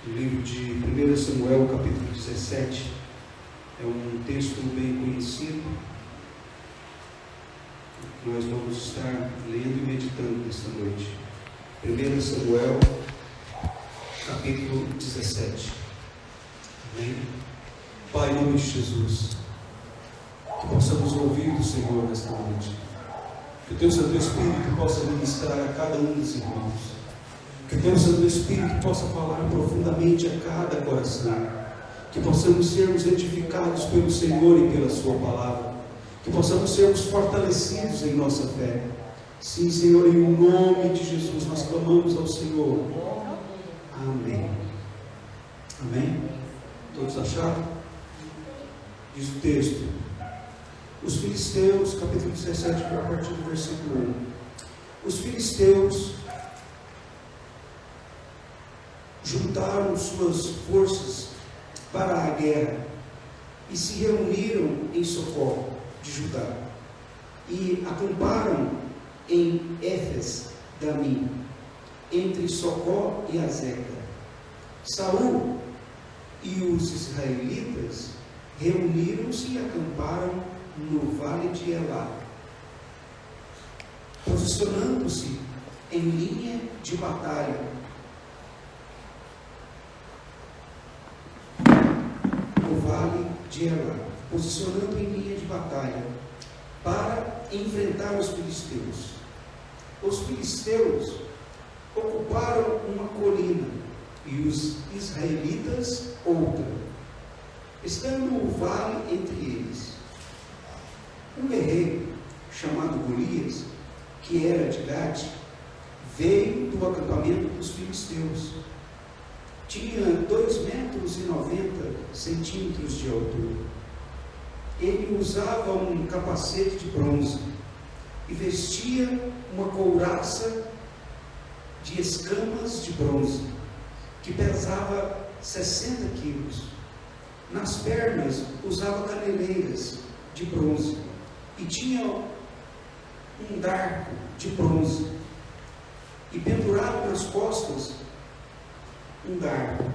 O livro de 1 Samuel, capítulo 17, é um texto bem conhecido, que nós vamos estar lendo e meditando nesta noite. 1 Samuel, capítulo 17. Amém? Pai, em nome de Jesus, que possamos ouvir do Senhor nesta noite, que o Teu Santo Espírito possa ministrar a cada um dos irmãos, que o Teu Santo Espírito possa falar profundamente a cada coração, que possamos sermos edificados pelo Senhor e pela Sua palavra, que possamos sermos fortalecidos em nossa fé. Sim, Senhor, em nome de Jesus nós clamamos ao Senhor. Amém. Amém? Todos acharam? Diz o texto: os filisteus, capítulo 17, a partir do versículo 1. Os filisteus juntaram suas forças para a guerra e se reuniram em Socó de Judá e acamparam em Éfes-Damim, entre Socó e Azeca. Saul e os israelitas reuniram-se e acamparam no vale de Elá, posicionando-se em linha de batalha. No vale de Elá, posicionando em linha de batalha para enfrentar os filisteus. Os filisteus ocuparam uma colina e os israelitas outra, estando o vale entre eles. Um guerreiro chamado Golias, que era de Gade, veio do acampamento dos filisteus. Tinha 2,90 metros de altura. Ele usava um capacete de bronze e vestia uma couraça de escamas de bronze, que pesava 60 quilos. Nas pernas usava caneleiras de bronze e tinha um dardo de bronze, e pendurado nas costas um dardo.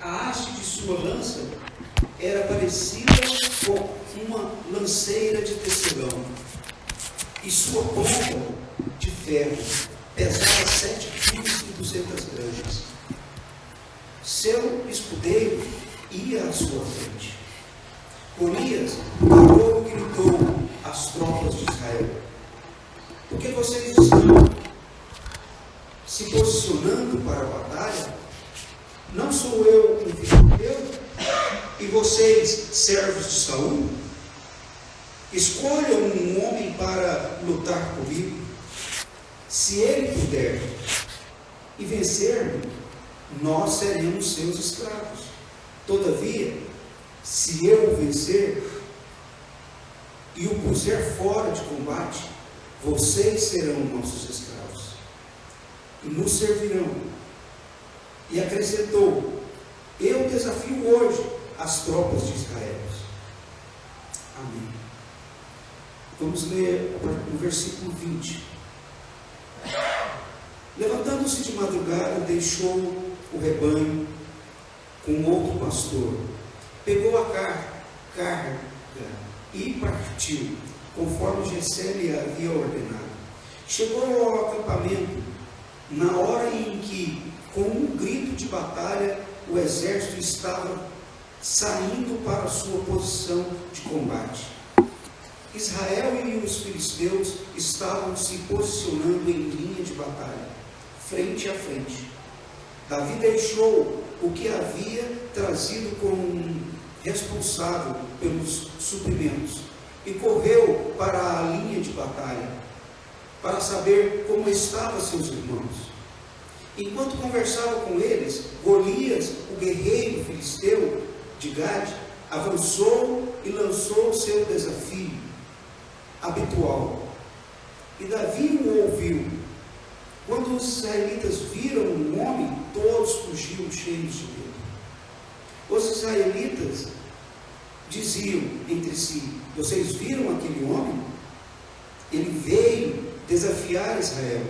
A haste de sua lança era parecida com uma lanceira de tecelão, e sua ponta de ferro pesava 7,2 kg. Seu escudeiro ia à sua frente. Golias parou e gritou às tropas de Israel: por que vocês estão se posicionando para a batalha? Não sou eu um filisteu e vocês servos de Saul? Escolham um homem para lutar comigo. Se ele puder e vencer-me, nós seremos seus escravos. Todavia, se eu o vencer e o puser fora de combate, vocês serão nossos escravos e nos servirão. E acrescentou: eu desafio hoje as tropas de Israel. Amém. Vamos ler o versículo 20. Levantando-se de madrugada, deixou o rebanho com outro pastor, pegou a carga e partiu, conforme Jessé lhe havia ordenado. Chegou ao acampamento na hora em que, com um grito de batalha, o exército estava saindo para a sua posição de combate. Israel e os filisteus estavam se posicionando em linha de batalha, frente a frente. Davi deixou o que havia trazido como responsável pelos suprimentos e correu para a linha de batalha para saber como estavam seus irmãos. Enquanto conversava com eles, Golias, o guerreiro filisteu de Gade, avançou e lançou o seu desafio habitual. E Davi o ouviu. Quando os israelitas viram o homem, todos fugiam cheios de medo. Os israelitas diziam entre si: vocês viram aquele homem? Ele veio desafiar Israel.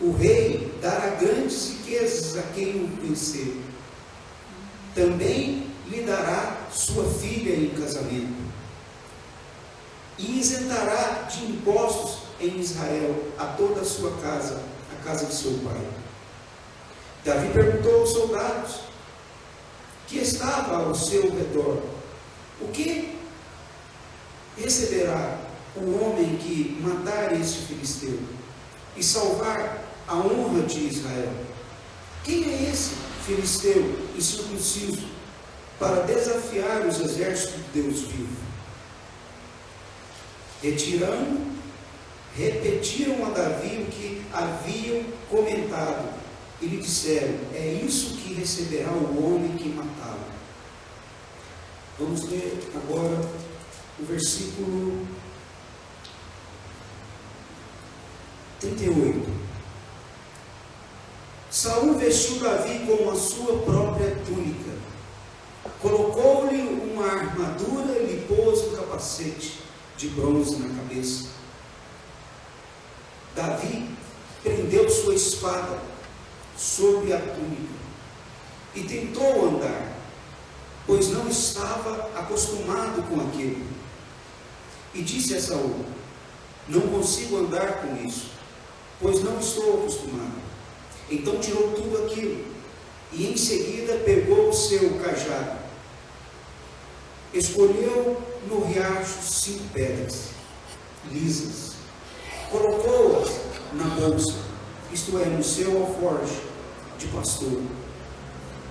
o rei dará grandes riquezas a quem o vencer. Também lhe dará sua filha em casamento, e isentará de impostos em Israel a toda a sua casa, a casa de seu pai. Davi perguntou aos soldados que estavam ao seu redor: o que receberá o homem que matar este filisteu e salvar a honra de Israel? Quem é esse filisteu incircunciso para desafiar os exércitos de Deus vivo? Repetiram a Davi o que haviam comentado e lhe disseram: é isso que receberá o homem que matá-lo. Vamos ler agora o versículo 38. Saul vestiu Davi com a sua própria túnica, colocou-lhe uma armadura e lhe pôs um capacete de bronze na cabeça. Davi prendeu sua espada sobre a túnica e tentou andar, pois não estava acostumado com aquilo. E disse a Saul: não consigo andar com isso, pois não estou acostumado. Então tirou tudo aquilo e em seguida pegou o seu cajado, escolheu no riacho 5 pedras lisas, colocou-as na bolsa, isto é, no seu alforje de pastor,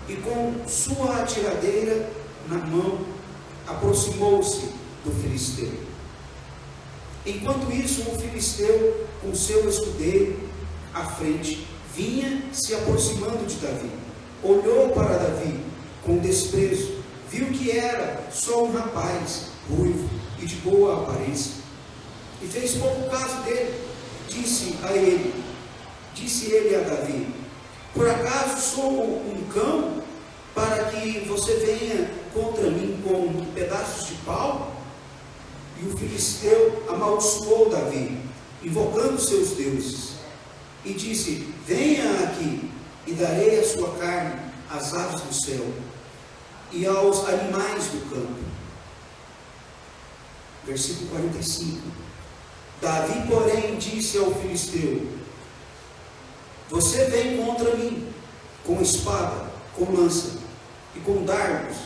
e com sua atiradeira na mão aproximou-se do filisteu. Enquanto isso, o filisteu, com seu escudeiro à frente, vinha se aproximando de Davi. Olhou para Davi com desprezo, viu que era só um rapaz ruivo e de boa aparência, e fez pouco caso dele. Disse ele a Davi: por acaso sou um cão para que você venha contra mim com pedaços de pau? E o filisteu amaldiçoou Davi, invocando seus deuses, e disse: venha aqui, e darei a sua carne às aves do céu e aos animais do campo. Versículo 45. Davi, porém, disse ao filisteu: você vem contra mim com espada, com lança e com dardos,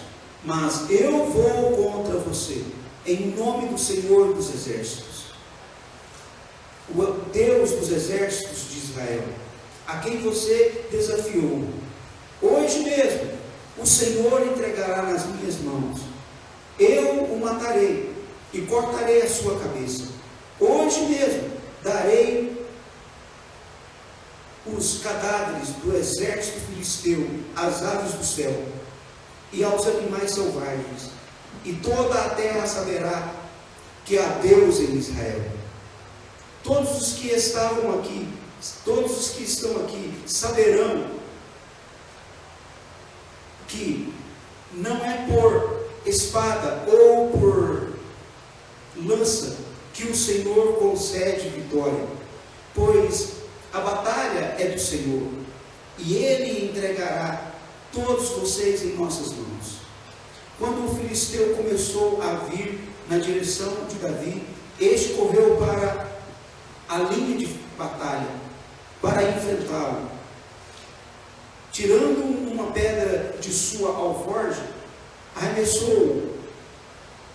mas eu vou contra você em nome do Senhor dos exércitos, o Deus dos exércitos de Israel, a quem você desafiou. Hoje mesmo o Senhor entregará nas minhas mãos, eu o matarei e cortarei a sua cabeça. Hoje mesmo darei os cadáveres do exército filisteu às aves do céu e aos animais selvagens, e toda a terra saberá que há Deus em Israel. Todos os que estavam aqui, todos os que estão aqui saberão que não é por espada ou por lança que o Senhor concede vitória, pois a batalha é do Senhor, e Ele entregará todos vocês em nossas mãos. Quando o filisteu começou a vir na direção de Davi, este correu para a linha de batalha para enfrentá-lo. Tirando uma pedra de sua alforje, arremessou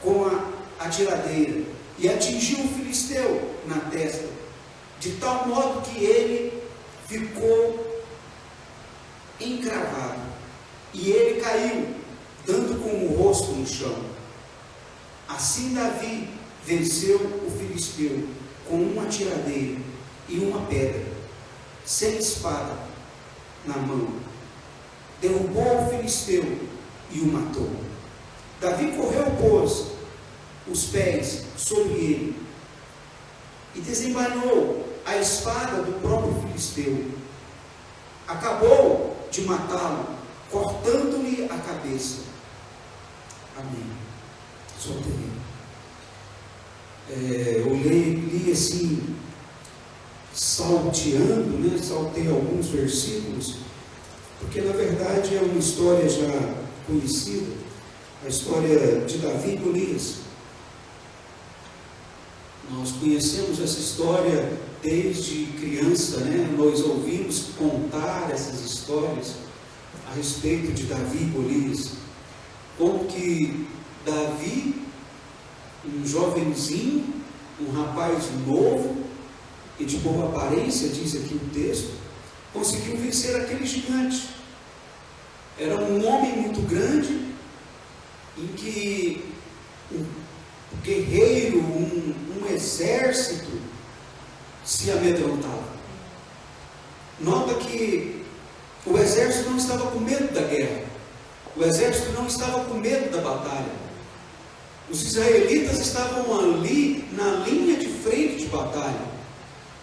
com a atiradeira e atingiu o filisteu na testa, de tal modo que ele ficou encravado, e ele caiu, dando com o rosto no chão. Assim Davi venceu o filisteu com uma tiradeira e uma pedra, sem espada na mão. Derrubou o filisteu e o matou. Davi correu, pôs os pés sobre ele e desembainhou a espada do próprio filisteu. Acabou de matá-lo, cortando-lhe a cabeça. Amém. Só terreno. Eu li assim, salteando, né? Saltei alguns versículos, porque na verdade é uma história já conhecida, a história de Davi e Golias. Nós conhecemos essa história desde criança, né? Nós ouvimos contar essas histórias a respeito de Davi e Golias, como que Davi, um jovenzinho, um rapaz novo e de boa aparência, diz aqui o texto, conseguiu vencer aquele gigante. Era um homem muito grande, em que um guerreiro, um exército se amedrontava. Nota que o exército não estava com medo da guerra, o exército não estava com medo da batalha. Os israelitas estavam ali na linha de frente de batalha.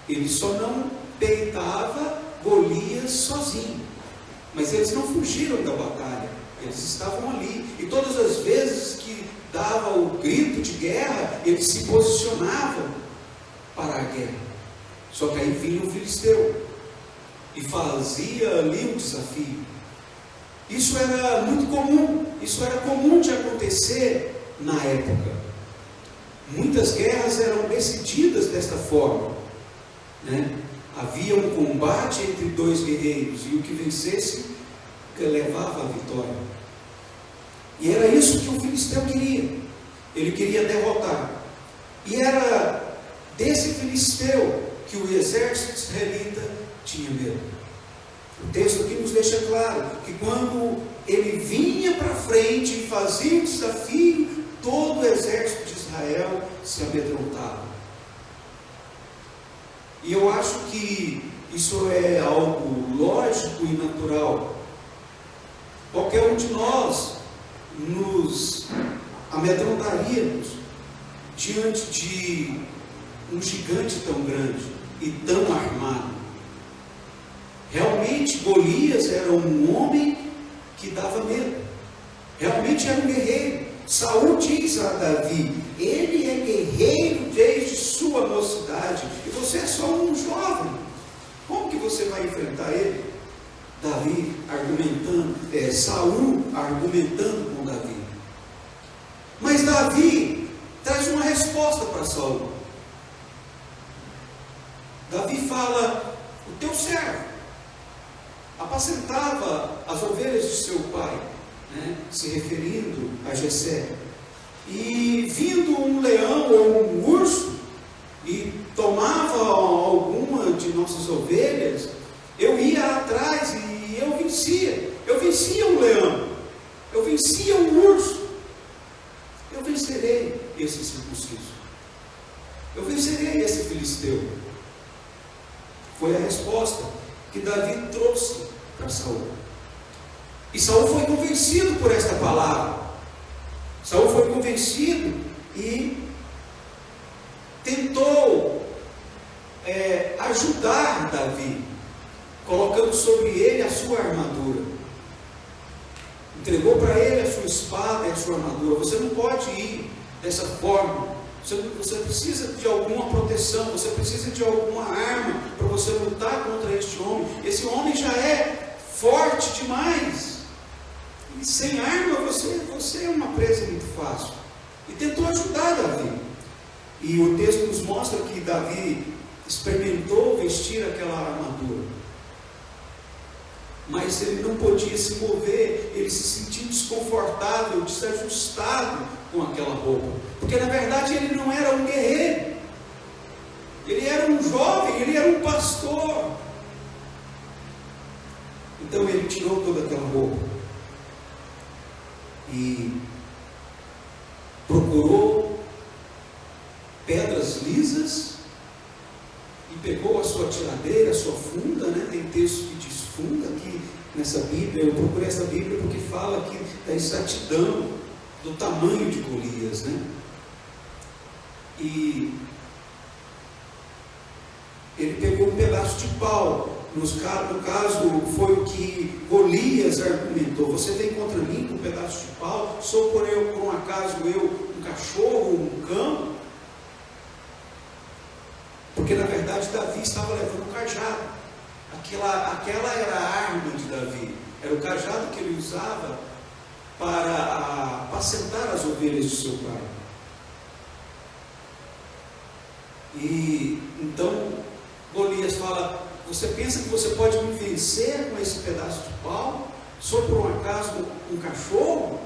Ele só não peitava Golias sozinho, mas eles não fugiram da batalha, eles estavam ali, e todas as vezes que dava o grito de guerra, eles se posicionavam para a guerra. Só que aí vinha o filisteu e fazia ali um desafio. Isso era muito comum, isso era comum de acontecer na época. Muitas guerras eram decididas desta forma, né? Havia um combate entre dois guerreiros e o que vencesse levava a vitória. E era isso que o filisteu queria. Ele queria derrotar. E era desse filisteu que o exército israelita tinha medo. O texto aqui nos deixa claro que quando ele vinha para frente e fazia o desafio, todo o exército de Israel se amedrontava. E eu acho que isso é algo lógico e natural. Qualquer um de nós nos amedrontaríamos diante de um gigante tão grande e tão armado. Realmente Golias era um homem que dava medo. Realmente era um guerreiro. Saul diz a Davi: ele é guerreiro desde sua mocidade, e você é só um jovem. Como que você vai enfrentar ele? Davi argumentando, Saul argumentando com Davi. Mas Davi traz uma resposta para Saul. Davi fala: o teu servo apacentava as ovelhas de seu pai, né? Se referindo a Jessé, e vindo um leão ou um urso e tomava alguma de nossas ovelhas, eu ia atrás e eu vencia um leão, eu vencia um urso, eu vencerei esse circunciso, eu vencerei esse filisteu. Foi a resposta que Davi trouxe para Saul. E Saul foi convencido por esta palavra. Saul foi convencido e tentou ajudar Davi, colocando sobre ele a sua armadura. Entregou para ele a sua espada e a sua armadura. Você não pode ir dessa forma. Você precisa de alguma proteção, você precisa de alguma arma para você lutar contra este homem. Esse homem já é forte demais. E sem arma você é uma presa muito fácil. E tentou ajudar Davi. E o texto nos mostra que Davi experimentou vestir aquela armadura, mas ele não podia se mover, ele se sentia desconfortável, desajustado com aquela roupa, porque na verdade ele não era um guerreiro, ele era um jovem, ele era um pastor. Então ele tirou toda aquela roupa e procurou pedras lisas e pegou a sua tiradeira, a sua funda, né? Tem texto que diz funda aqui nessa Bíblia. Eu procurei essa Bíblia porque fala aqui da exatidão do tamanho de Golias, né? E ele pegou um pedaço de pau. No caso, foi o que Golias argumentou: você vem contra mim com um pedaço de pau? Sou por um acaso eu um cachorro, um cão? Porque na verdade Davi Davi estava levando o cajado. Aquela era a arma de Davi. Era o cajado que ele usava para apacentar as ovelhas de seu pai. E então Golias fala: você pensa que você pode me vencer com esse pedaço de pau? Só por um acaso um cachorro?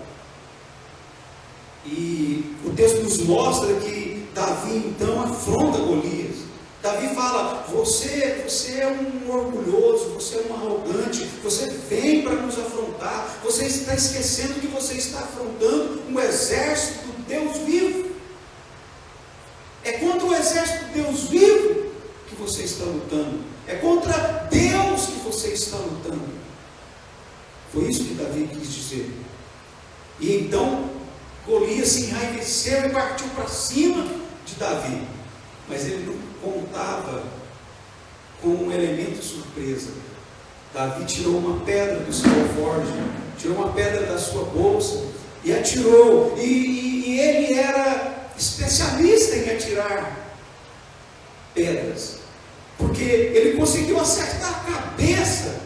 E o texto nos mostra que Davi então afronta Golias. Davi fala: você é um orgulhoso, você é um arrogante, você vem para nos afrontar, você está esquecendo que você está afrontando um exército do Deus vivo. É contra o exército do Deus vivo que você está lutando, é contra Deus que você está lutando. Foi isso que Davi quis dizer. E então Golias se enraiveceu e partiu para cima de Davi. Mas ele não contava com um elemento de surpresa. Davi tirou uma pedra do seu alforje, tirou uma pedra da sua bolsa e atirou. E ele era especialista em atirar pedras, porque ele conseguiu acertar a cabeça,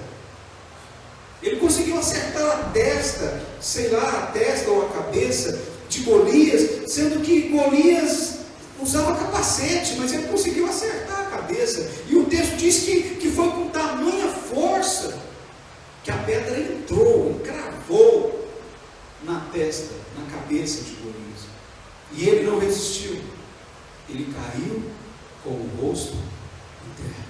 ele conseguiu acertar a testa, sei lá, a testa ou a cabeça de Golias, sendo que Golias usava capacete, mas ele conseguiu acertar a cabeça. E o texto diz que foi com tamanha força que a pedra entrou e cravou na testa, na cabeça de Golias. E ele não resistiu. Ele caiu com o rosto em terra.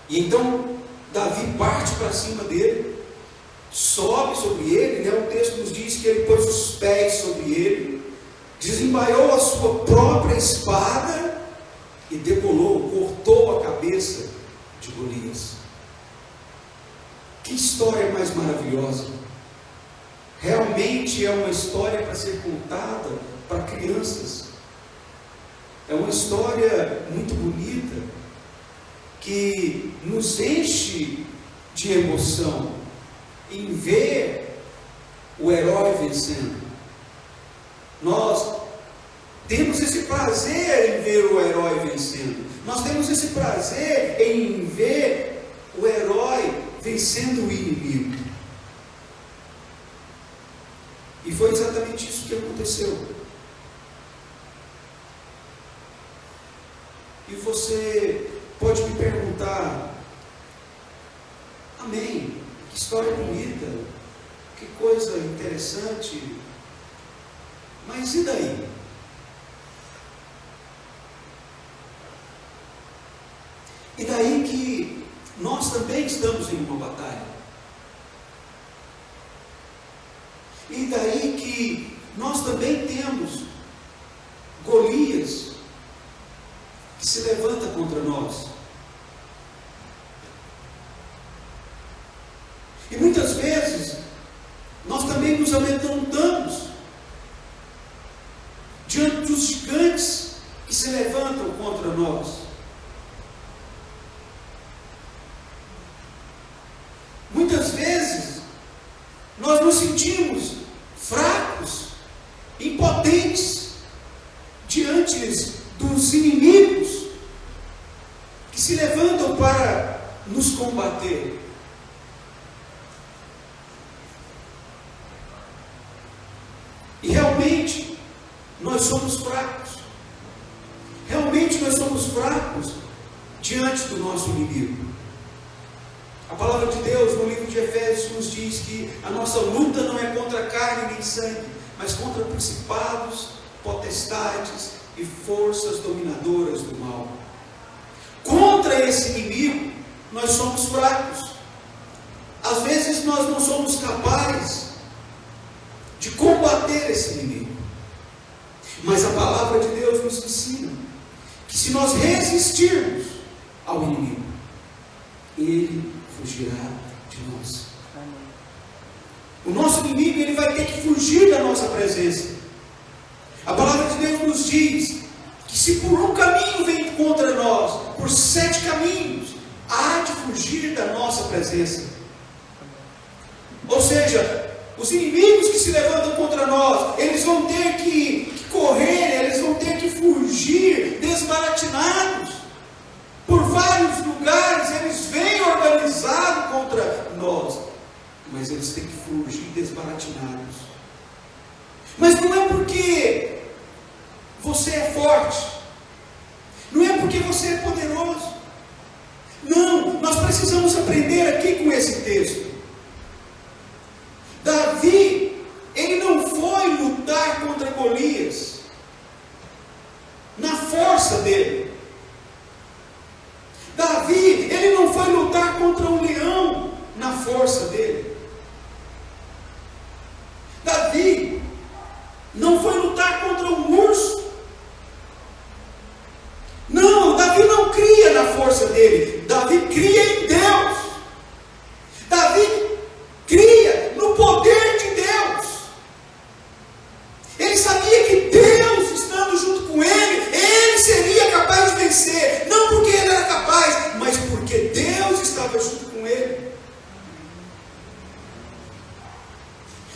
E então Davi parte para cima dele, sobe sobre ele, O texto nos diz que ele pôs os pés sobre ele, desembaiou a sua própria espada e degolou, cortou a cabeça de Golias. Que história mais maravilhosa! Realmente é uma história para ser contada para crianças. É uma história muito bonita, que nos enche de emoção em ver o herói vencendo. Nós temos esse prazer em ver o herói vencendo. Nós temos esse prazer em ver o herói vencendo o inimigo. E foi exatamente isso que aconteceu. E você pode me perguntar: amém, que história bonita, que coisa interessante, mas e daí? E daí que nós também estamos em uma batalha. E daí que nós também temos Golias que se levanta contra nós. E muitas vezes nós também nos amedrontamos diante dos gigantes que se levantam contra nós. Muitas vezes nós nos sentimos fracos, impotentes diante dos inimigos que se levantam para nos combater. E realmente nós somos fracos. Realmente nós somos fracos diante do nosso inimigo. A palavra de Deus no livro de Efésios nos diz que a nossa luta não é contra carne nem sangue, mas contra principados, potestades e forças dominadoras do mal. Contra esse inimigo nós somos fracos. Às vezes nós não somos capazes de combater esse inimigo. Mas a palavra de Deus nos ensina que se nós resistirmos ao inimigo, ele fugirá de nós. O nosso inimigo, ele vai ter que fugir da nossa presença. A palavra de Deus nos diz que se por um caminho vem contra nós, por 7 caminhos há de fugir da nossa presença. Ou seja, os inimigos que se levantam contra nós, eles vão ter que correr, eles vão ter que fugir, desbaratinar vários lugares eles vêm organizados contra nós, mas eles têm que fugir desbaratinados. Mas não é porque você é forte, não é porque você é poderoso. Não, nós precisamos aprender aqui com esse texto. Davi, ele não foi lutar contra Golias na força dele. Davi, ele não foi lutar contra um leão na força dele. Davi não foi lutar contra um urso. Não, Davi não cria na força dele. Davi cria em Deus. Davi cria no poder de Deus. Ele sabia que Deus, estando junto com ele, ele seria capaz de vencer. Não porque ele era capaz, mas porque Deus estava junto com ele.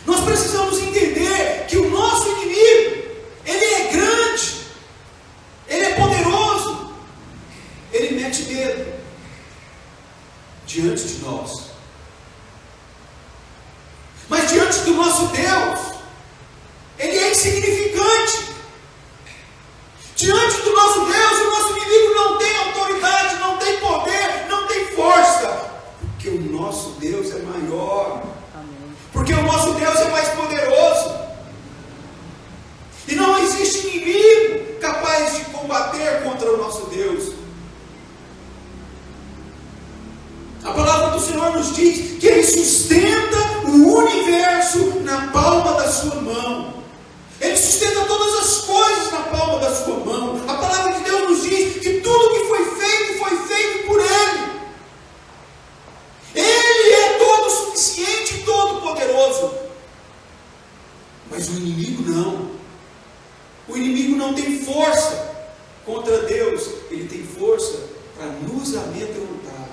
Nós precisamos entender que o nosso inimigo, ele é grande, ele é poderoso, ele mete medo diante de nós. Mas diante do nosso Deus, ele é insignificante. Diante do nosso Deus, o nosso inimigo não tem autoridade, não tem poder, não tem força, porque o nosso Deus é maior. Porque o nosso Deus é mais poderoso. E não existe inimigo capaz de combater contra o nosso Deus. A palavra do Senhor nos diz que Ele sustenta o universo na palma da sua mão. Ele sustenta todas as coisas na palma da sua mão. A palavra de Deus nos diz que tudo que foi feito por Ele. Ele é todo suficiente e todo poderoso. Mas o inimigo não. O inimigo não tem força contra Deus. Ele tem força para nos amedrontar.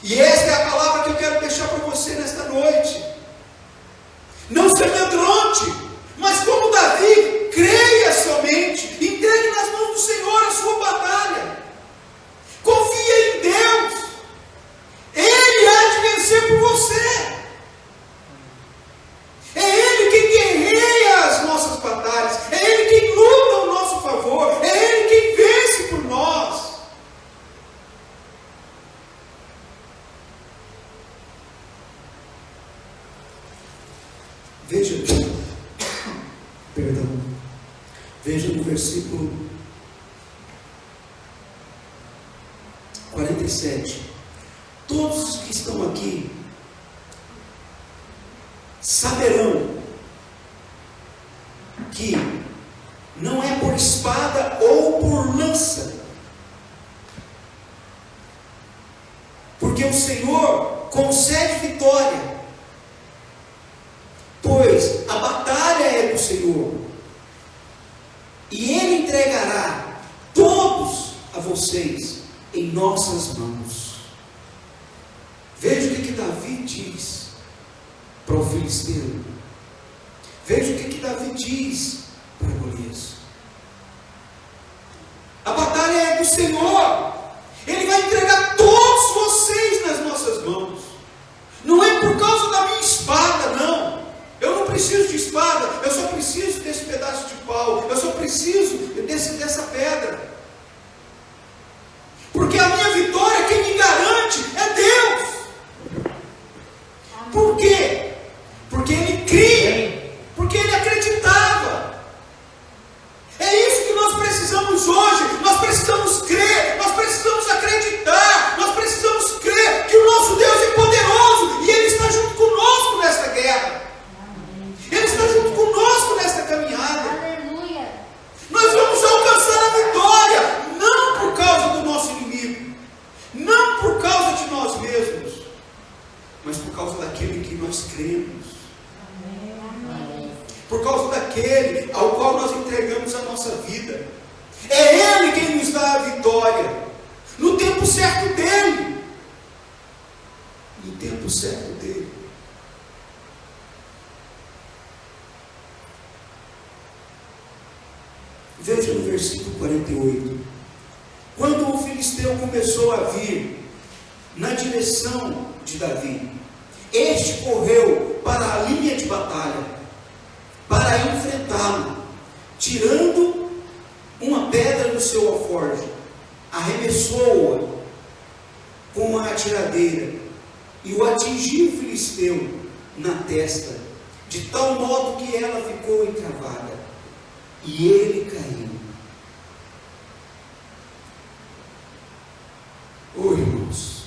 E esta é a palavra que eu quero deixar para você nesta noite. Não se amedronte, mas como Davi, creia somente, entregue nas mãos do Senhor a sua batalha. Confia em Deus. Ele há de vencer por você. É Ele quem guerreia as nossas batalhas. É Ele quem luta ao nosso favor. É Ele quem vence por nós. Veja no versículo 47. Todos os que estão aqui saberão que não é por espada ou por lança, porque o Senhor concede vitória, pois a batalha é do Senhor, e Ele entregará todos a vocês em nossas mãos. Veja o que Davi diz para o filisteu. Veja o que Davi diz para Golias. A batalha é do Senhor. Ele vai entregar todos vocês nas nossas mãos. Não é por causa da minha espada, não. Eu não preciso de espada. Eu só preciso desse pedaço de pau. Eu só preciso dessa pedra. Porque a minha vitória, quem me garante é Deus. Por quê? Porque ele cria, porque ele acreditava. É isso que nós precisamos hoje. Nós precisamos crer, nós precisamos acreditar, nós precisamos crer que o nosso Deus é poderoso e Ele está junto conosco nesta guerra. Ele está junto conosco nesta caminhada. Aleluia. Nós vamos alcançar a vitória, não por causa do nosso inimigo, não por causa de nós mesmos, mas por causa daquele que nós cremos. Por causa daquele ao qual nós entregamos a nossa vida. É Ele quem nos dá a vitória, no tempo certo dEle. No tempo certo dEle. Veja no versículo 48. Quando o filisteu filisteu começou a vir na direção de Davi. Este correu para a linha de batalha, para enfrentá-lo, tirando uma pedra do seu alforje, arremessou-a com a atiradeira e o atingiu o filisteu na testa, de tal modo que ela ficou encravada, e ele caiu. Oh, irmãos,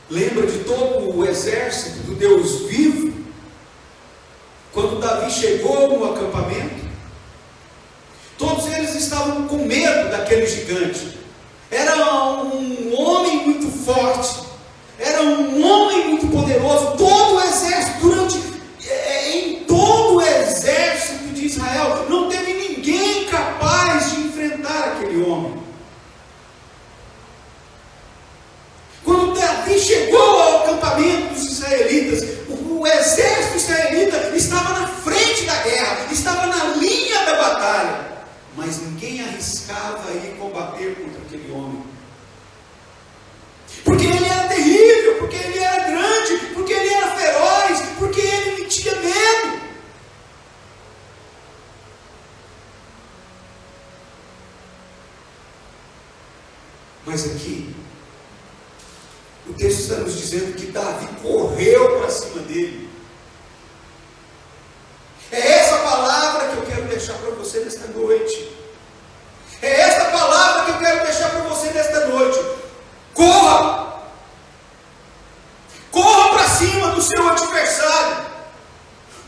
lembra de todo o exército do Deus vivo, quando Davi chegou no acampamento? Todos eles estavam com medo daquele gigante. Era um homem muito forte, era um homem muito poderoso. Todo o exército, em todo o exército de Israel, não teve ninguém capaz de enfrentar aquele homem. Quando Davi chegou ao acampamento dos israelitas, o exército israelita estava na frente da guerra, estava na linha da batalha, mas ninguém arriscava ir combater contra aquele homem, porque ele era terrível, porque ele era grande, porque ele era feroz, porque ele tinha medo. Mas aqui o texto está nos dizendo que Davi correu para cima dele. É essa palavra que eu quero deixar para você nesta noite. É essa palavra que eu quero deixar para você nesta noite. Corra! Corra para cima do seu adversário.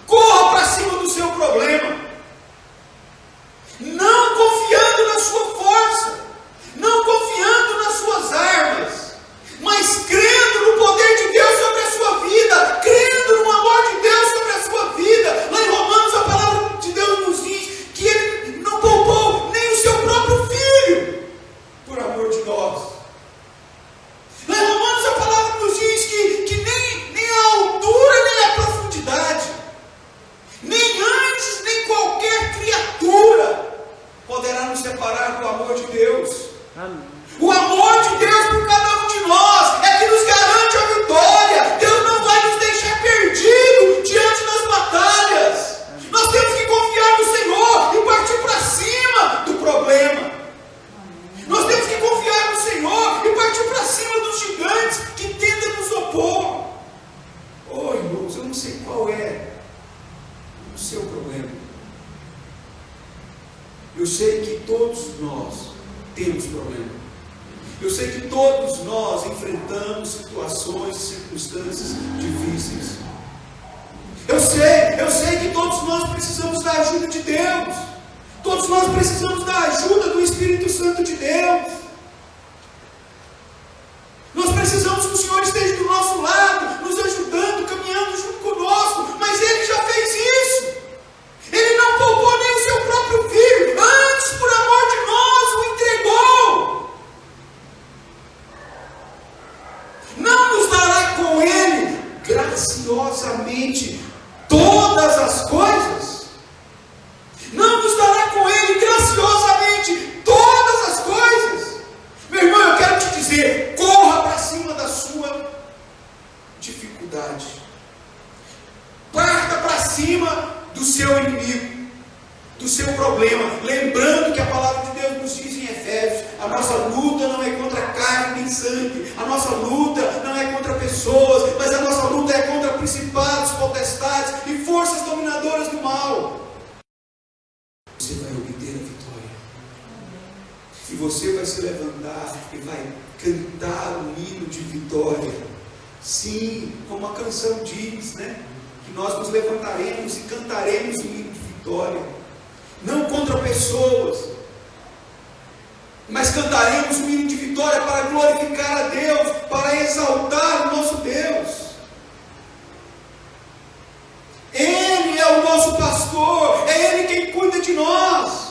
Corra para cima do seu problema. Não confiando na sua força, não confiando nas suas armas, mas crendo no poder de Deus sobre a sua vida, crendo no amor de Deus sobre a sua vida. Lá em Romanos, a palavra de Deus nos diz que Ele não poupou nem o seu próprio Filho, por amor de nós. Lá em Romanos, a palavra nos diz que nem a altura, nem a profundidade, nem anjos, nem qualquer criatura poderá nos separar do amor de Deus. Amém. O amor de Deus por cada um de nós é que nos garante a vitória. Deus não vai nos deixar perdidos diante das batalhas. Nós temos que confiar no Senhor e partir para cima do problema. Nós temos que confiar no Senhor e partir para cima dos gigantes que tentam nos opor. Oh, irmãos, eu não sei qual é o seu problema. Eu sei que todos nós temos problema. Eu sei que todos nós enfrentamos situações, circunstâncias difíceis. Eu sei que todos nós precisamos da ajuda de Deus. Todos nós precisamos da ajuda do Espírito Santo de Deus. Nós precisamos que o Senhor esteja do nosso lado, nos ajudando, caminhando junto conosco. Mas Ele já fez isso. Ele não poupou nem o seu próprio Filho. Antes, por amor de nós, o entregou. Não nos dará com Ele graciosamente todas as coisas? Não nos dará com Ele graciosamente todas as coisas? Meu irmão, eu quero te dizer, corra para cima da sua dificuldade. Parta para cima do seu inimigo, do seu problema. Lembrando que a palavra de Deus nos diz em Efésios, a nossa luta não é contra carne nem sangue, a nossa luta não é contra pessoas, mas a nossa luta é contra principados, potestades e forças dominadoras do mal. Você vai obter a vitória, e você vai se levantar e vai cantar um hino de vitória. Sim, como a canção diz, né? Que nós nos levantaremos e cantaremos um hino de vitória, não contra pessoas, mas cantaremos um hino de vitória para glorificar a Deus, para exaltar o nosso Deus. Ele é o nosso pastor, é Ele quem cuida de nós.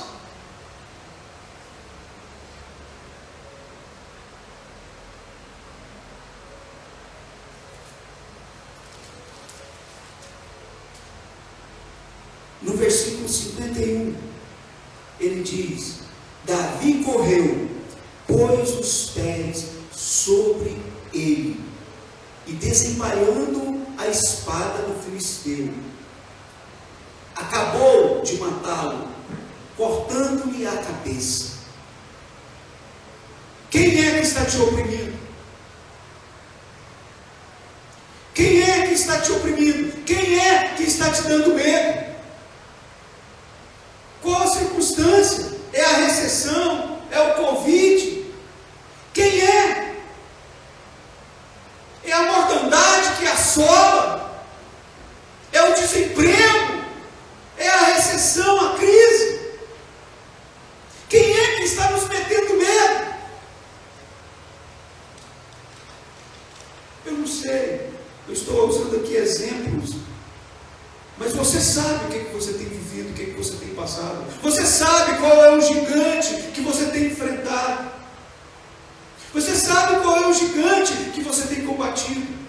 No versículo 51, ele diz: Davi Davi correu, pôs os pés sobre ele, e desembainhando a espada do filisteu, acabou de matá-lo, cortando-lhe a cabeça. Quem é que está te oprimindo? Quem é que está te oprimindo? Quem é que está te dando medo? Qual a circunstância? É a recessão? É o Covid? Quem é? É a mortandade que assola? É o desemprego? É a recessão, a crise? Quem é que está nos metendo medo? Eu não sei. Eu estou usando aqui exemplos, mas você sabe o que você tem vivido, o que você tem passado. Você sabe qual é o gigante que você tem enfrentado. Você sabe qual é o gigante que você tem combatido.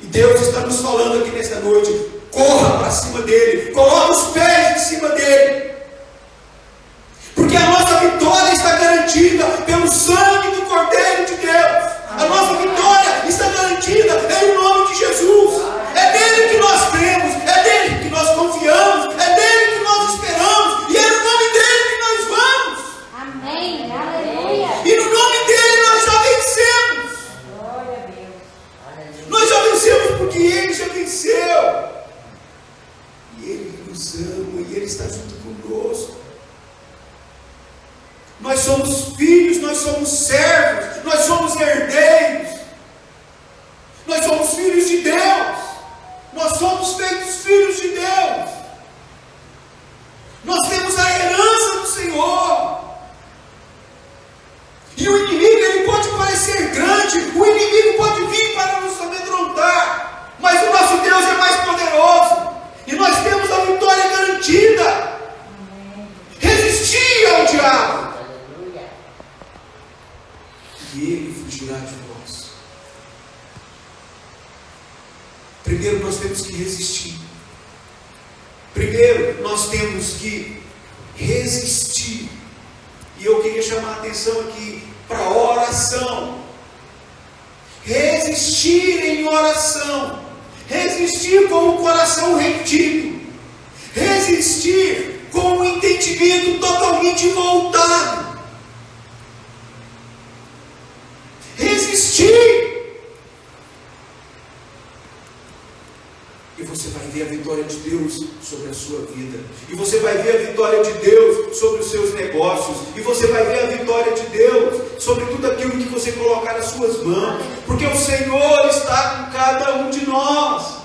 E Deus está nos falando aqui nesta noite: corra para cima dele, coloque os pés em cima dele, porque a nossa vitória está garantida pelo sangue do Cordeiro de Deus. A nossa vitória está garantida em nome de Jesus. É nele que nós cremos, é nele que nós confiamos, é nele que nós esperamos, e é no nome dele que nós vamos. Amém. Aleluia. E no nome dele nós já vencemos. Glória a Deus. Nós já vencemos porque ele já venceu. E ele nos ama, e ele está junto conosco. Nós somos filhos, nós somos servos, nós somos herdeiros, nós somos filhos de Deus, nós somos feitos filhos de Deus, nós temos a herança do Senhor. E o inimigo, ele pode parecer grande, o inimigo pode vir para nos amedrontar, mas o nosso Deus é mais poderoso, e nós temos a vitória garantida. Resistir ao diabo, e ele fugirá de nós. Primeiro nós temos que resistir. Primeiro nós temos que resistir. E eu queria chamar a atenção aqui para a oração. Resistir em oração. Resistir com o coração rendido. Resistir com o entendimento totalmente voltado. Resistir, e você vai ver a vitória de Deus sobre a sua vida, e você vai ver a vitória de Deus sobre os seus negócios, e você vai ver a vitória de Deus sobre tudo aquilo que você colocar nas suas mãos, porque o Senhor está com cada um de nós.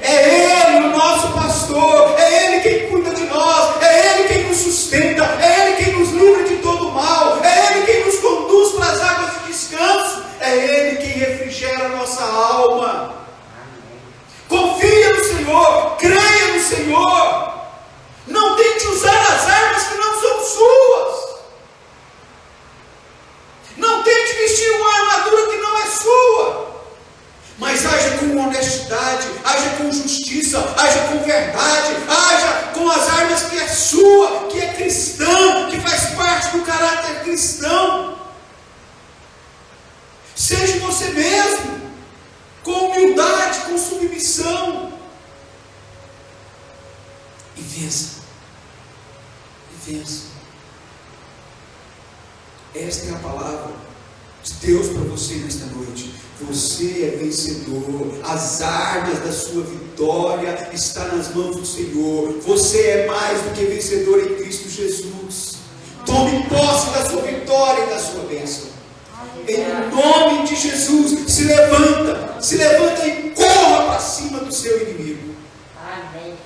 É Ele o nosso pastor, é Ele quem cuida de nós, é Ele quem nos sustenta, é Ele quem nos livra de todo mal, é Ele quem nos conduz para as águas de descanso, é Ele quem refrigera a nossa alma. Confia no Senhor, creia no Senhor, não tente usar as armas que não são suas, não tente vestir uma armadura que não é sua, mas haja com honestidade, haja com justiça, haja com verdade, haja com as armas que é sua, que é cristã, que faz parte do caráter cristão. Seja você mesmo, com humildade, com submissão, e vença. E vença. Esta é a palavra de Deus para você nesta noite. Você é vencedor. As armas da sua vitória estão nas mãos do Senhor. Você é mais do que vencedor em Cristo Jesus. Tome posse da sua vitória e da sua bênção. Em nome de Jesus, se levanta e corra para cima do seu inimigo. Amém.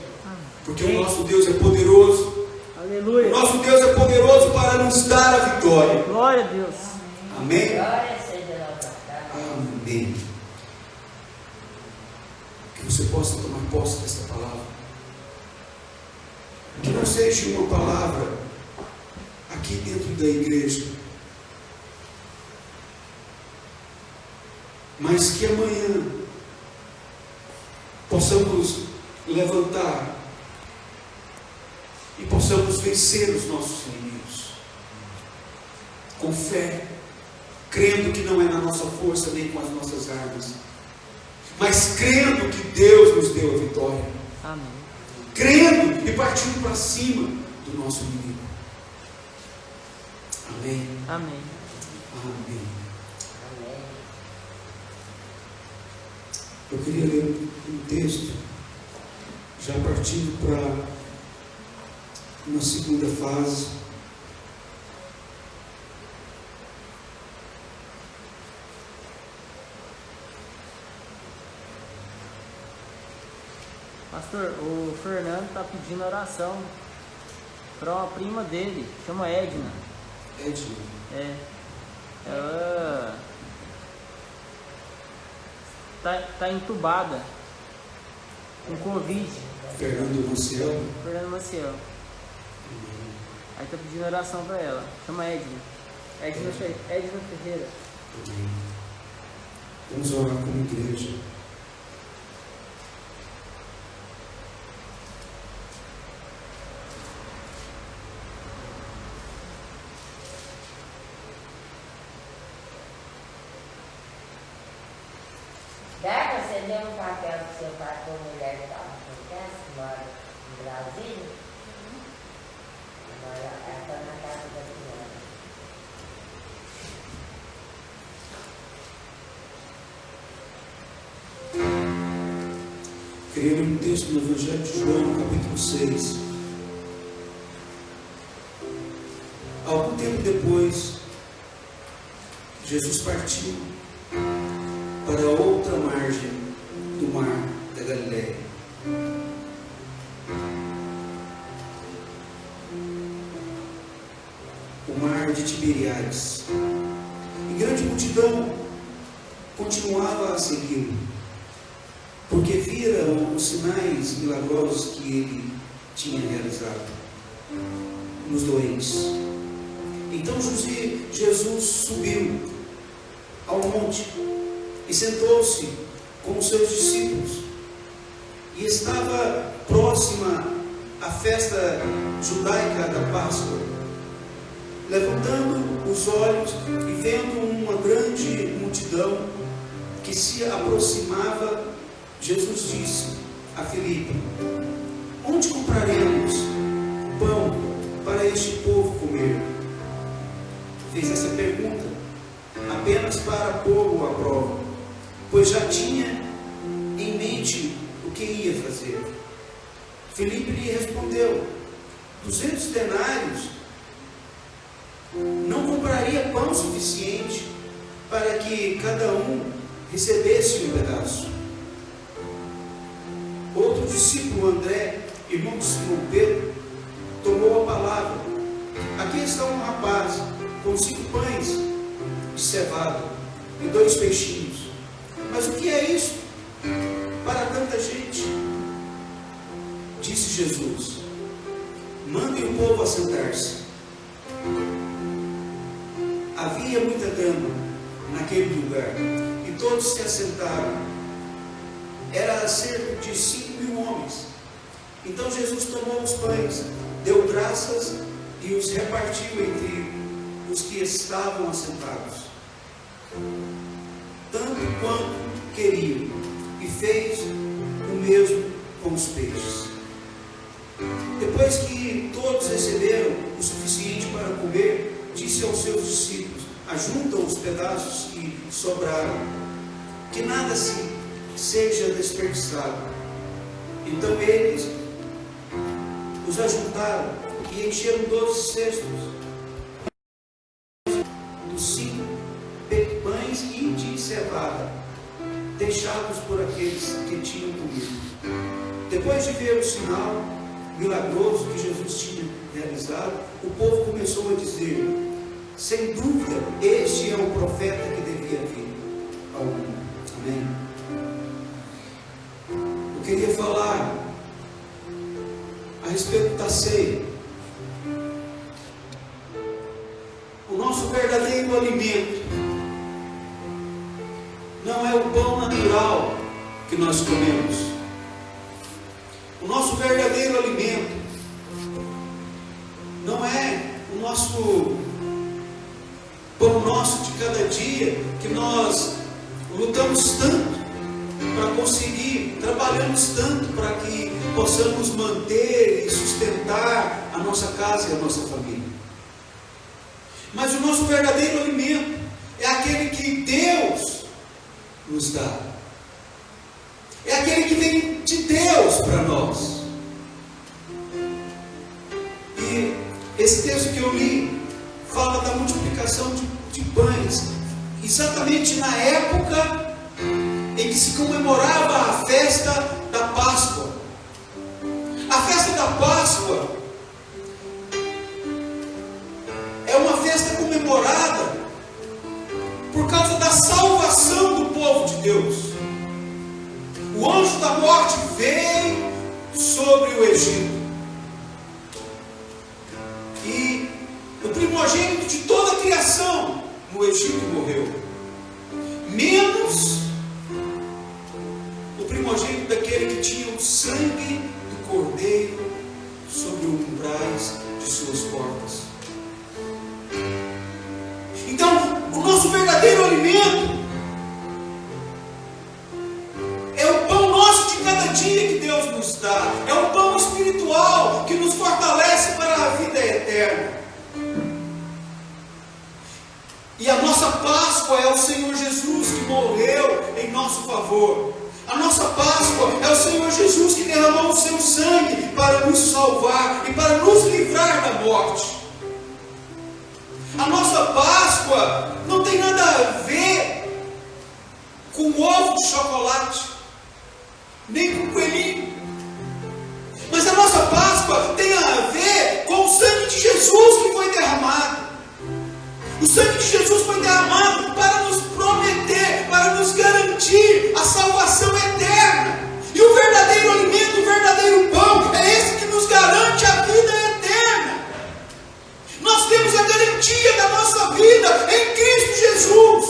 Porque o nosso Deus é poderoso. Aleluia. O nosso Deus é poderoso para nos dar a vitória. Glória a Deus. Amém? Glória seja nossa. Amém. Que você possa tomar posse desta palavra. Que não seja uma palavra aqui dentro da igreja, mas que amanhã possamos levantar e possamos vencer os nossos inimigos com fé, crendo que não é na nossa força nem com as nossas armas, mas crendo que Deus nos deu a vitória. Amém. Crendo e partindo para cima do nosso inimigo. Amém. Amém. Amém. Amém. Eu queria ler um texto, já partindo para uma segunda fase. Pastor, o Fernando está pedindo oração para uma prima dele, chama Edna. Edna. É. Ela tá entubada com Covid. Fernando Maciel. Fernando Maciel. Aí tá pedindo oração para ela. Chama Edna. Edna Ferreira. Amém. Vamos orar como igreja. Dá, você deu um papel do seu pai para a mulher que estava com câncer, que mora em Brasília? Agora ela está na casa da senhora. Queria ler um texto no Evangelho de João, capítulo 6. Algum tempo depois, Jesus partiu para outra margem do mar da Galileia. O mar de Tiberiades. E grande multidão continuava a segui-lo, porque viram os sinais milagrosos que ele tinha realizado nos doentes. Então Jesus subiu ao monte e sentou-se com os seus discípulos. E estava próxima a festa judaica da Páscoa. Levantando os olhos e vendo uma grande multidão que se aproximava, Jesus disse a Filipe: onde compraremos pão para este povo comer? Fez essa pergunta apenas para pô-lo à prova, pois já tinha em mente o que ia fazer. Filipe lhe respondeu: 200 denários não compraria pão suficiente para que cada um recebesse um pedaço. Outro discípulo, André, irmão de Simão Pedro, tomou a palavra: aqui está um rapaz com 5 pães de cevada e 2 peixinhos. Mas o que é isso para tanta gente? Disse Jesus: mandem o povo assentar-se. Havia muita grama naquele lugar e todos se assentaram. Era cerca de 5.000 homens. Então Jesus tomou os pães, deu graças e os repartiu entre os que estavam assentados, tanto quanto queriam, e fez o mesmo com os peixes. Depois que todos receberam o suficiente para comer, disse aos seus discípulos: ajuntam os pedaços que sobraram, que nada seja desperdiçado. Então eles os ajuntaram e encheram 12 cestos dos 5 pães e de cevada, deixados por aqueles que tinham comido. Depois de ver o sinal milagroso que Jesus tinha realizado, o povo começou a dizer: sem dúvida, este é o profeta que devia vir ao mundo. Amém? Eu queria falar a respeito da ceia. O nosso verdadeiro alimento não é o pão natural que nós comemos. O nosso verdadeiro alimento nosso pão nosso de cada dia, que nós lutamos tanto para conseguir, trabalhamos tanto para que possamos manter e sustentar a nossa casa e a nossa família. Mas o nosso verdadeiro alimento é aquele que Deus nos dá. É aquele que vem de Deus para nós. E esse texto que eu li fala da multiplicação de pães, exatamente na época em que se comemorava a festa da Páscoa. A festa da Páscoa é uma festa comemorada por causa da salvação do povo de Deus. O anjo da morte veio sobre o Egito. E o primogênito de toda a criação no Egito morreu. Menos o primogênito daquele que tinha o sangue do cordeiro sobre os umbrais de suas portas. Então, o nosso verdadeiro alimento é o pão nosso de cada dia que Deus nos dá. É o pão espiritual que nos fortalece para a vida eterna. E a nossa Páscoa é o Senhor Jesus que morreu em nosso favor. A nossa Páscoa é o Senhor Jesus que derramou o seu sangue para nos salvar e para nos livrar da morte. A nossa Páscoa não tem nada a ver com ovo de chocolate, nem com coelhinho. Mas a nossa Páscoa tem a ver com o sangue de Jesus que foi derramado. O sangue de Jesus foi derramado para nos prometer, para nos garantir a salvação eterna. E o verdadeiro alimento, o verdadeiro pão, é esse que nos garante a vida eterna. Nós temos a garantia da nossa vida em Cristo Jesus.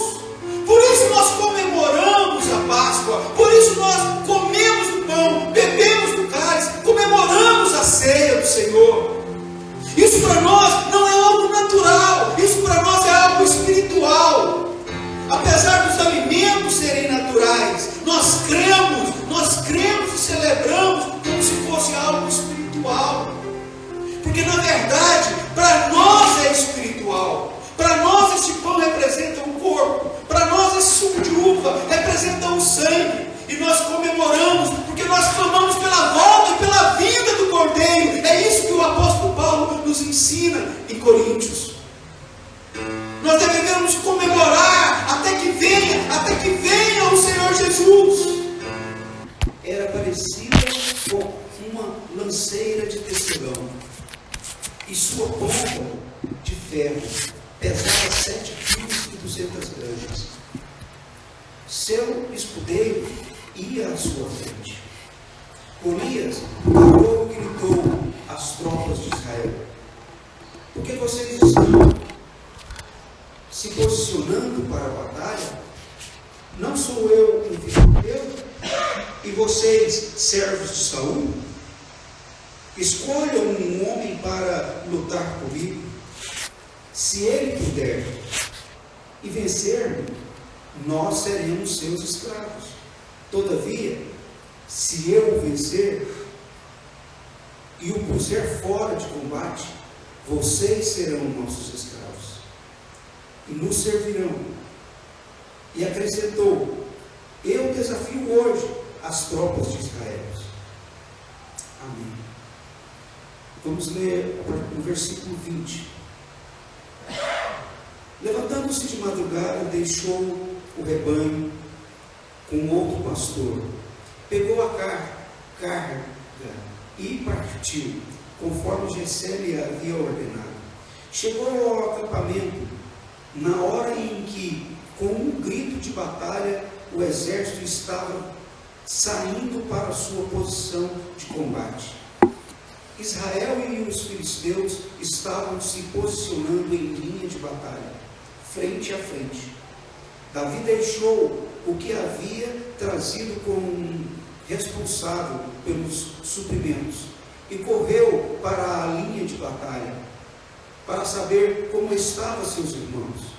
Por isso nós comemoramos a Páscoa. Por isso nós comemos o pão, bebemos do cálice, comemoramos a ceia do Senhor. Isso para nós não é algo natural. Isso para nós é algo espiritual. Apesar dos alimentos serem naturais, nós cremos e celebramos como se fosse algo espiritual. Porque na verdade, para nós é espiritual. Para nós esse pão representa o corpo. Para nós esse suco de uva representa o sangue. E nós comemoramos, porque nós clamamos pela volta e pela vinda do Cordeiro. É isso que o apóstolo Paulo nos ensina em Coríntios. Nós devemos comemorar até que venha o Senhor Jesus. Era parecida com uma lanceira de tecelão, e sua ponta de ferro pesava 7,2 kg. Seu escudeiro ia à sua frente. Golias parou e gritou às tropas de Israel: por que vocês estão se posicionando para a batalha? Não sou eu um filisteu? E vocês, servos de Saul? Escolham um homem para lutar comigo. Se ele puder e vencer-me, nós seremos seus escravos. Todavia, se eu o vencer e o puser fora de combate, vocês serão nossos escravos e nos servirão. E acrescentou: eu desafio hoje as tropas de Israel. Amém. Vamos ler no versículo 20. Levantando-se de madrugada, deixou o rebanho com outro pastor, pegou a carga e partiu, conforme Jessé lhe havia ordenado. Chegou ao acampamento na hora em que, com um grito de batalha, o exército estava saindo para a sua posição de combate. Israel e os filisteus estavam se posicionando em linha de batalha, frente a frente. Davi deixou o que havia trazido como responsável pelos suprimentos e correu para a linha de batalha, para para saber como estavam seus irmãos.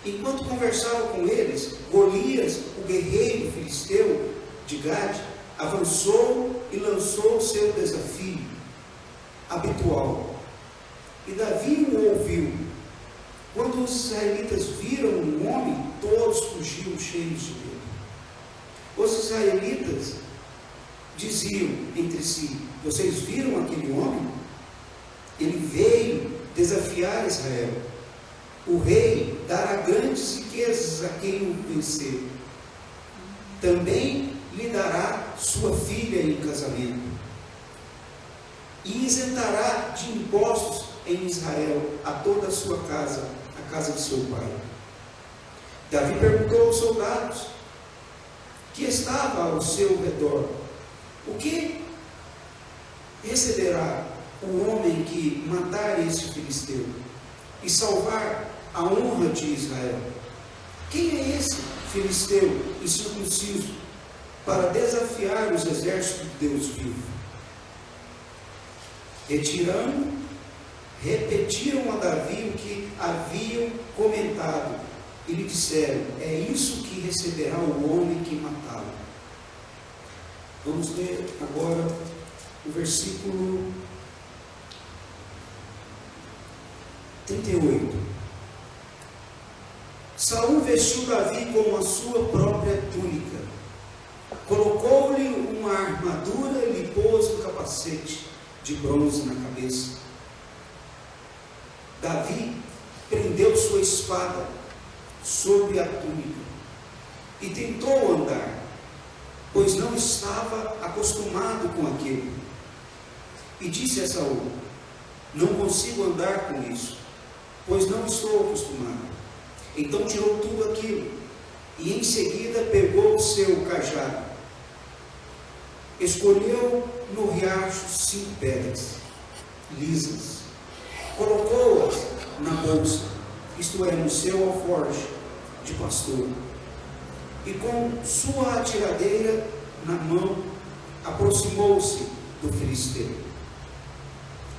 Enquanto conversava com eles, Golias, o guerreiro filisteu de Gade, avançou e lançou o seu desafio habitual. E Davi o ouviu. Quando os israelitas viram o homem, todos fugiram cheios de medo. Os israelitas diziam entre si: vocês viram aquele homem? Ele veio desafiar Israel. O rei dará grandes riquezas a quem o vencer. Também lhe dará sua filha em casamento. E isentará de impostos em Israel a toda a sua casa, a casa de seu pai. Davi perguntou aos soldados que estavam ao seu redor: o que receberá o homem que matar esse filisteu e salvar a honra de Israel? Quem é esse filisteu incircunciso para desafiar os exércitos de Deus vivo? Repetiram a Davi o que haviam comentado e lhe disseram: é isso que receberá o homem que matá-lo. Vamos ler agora o versículo 38. Saul vestiu Davi com a sua própria túnica, colocou-lhe uma armadura e lhe pôs um capacete de bronze na cabeça. Davi prendeu sua espada sobre a túnica e tentou andar, pois não estava acostumado com aquilo. E disse a Saul: não consigo andar com isso, pois não estou acostumado. Então tirou tudo aquilo e em seguida pegou o seu cajado, escolheu no riacho 5 pedras lisas, colocou-as na bolsa, isto é, no seu alforje de pastor, e com sua atiradeira na mão aproximou-se do filisteu.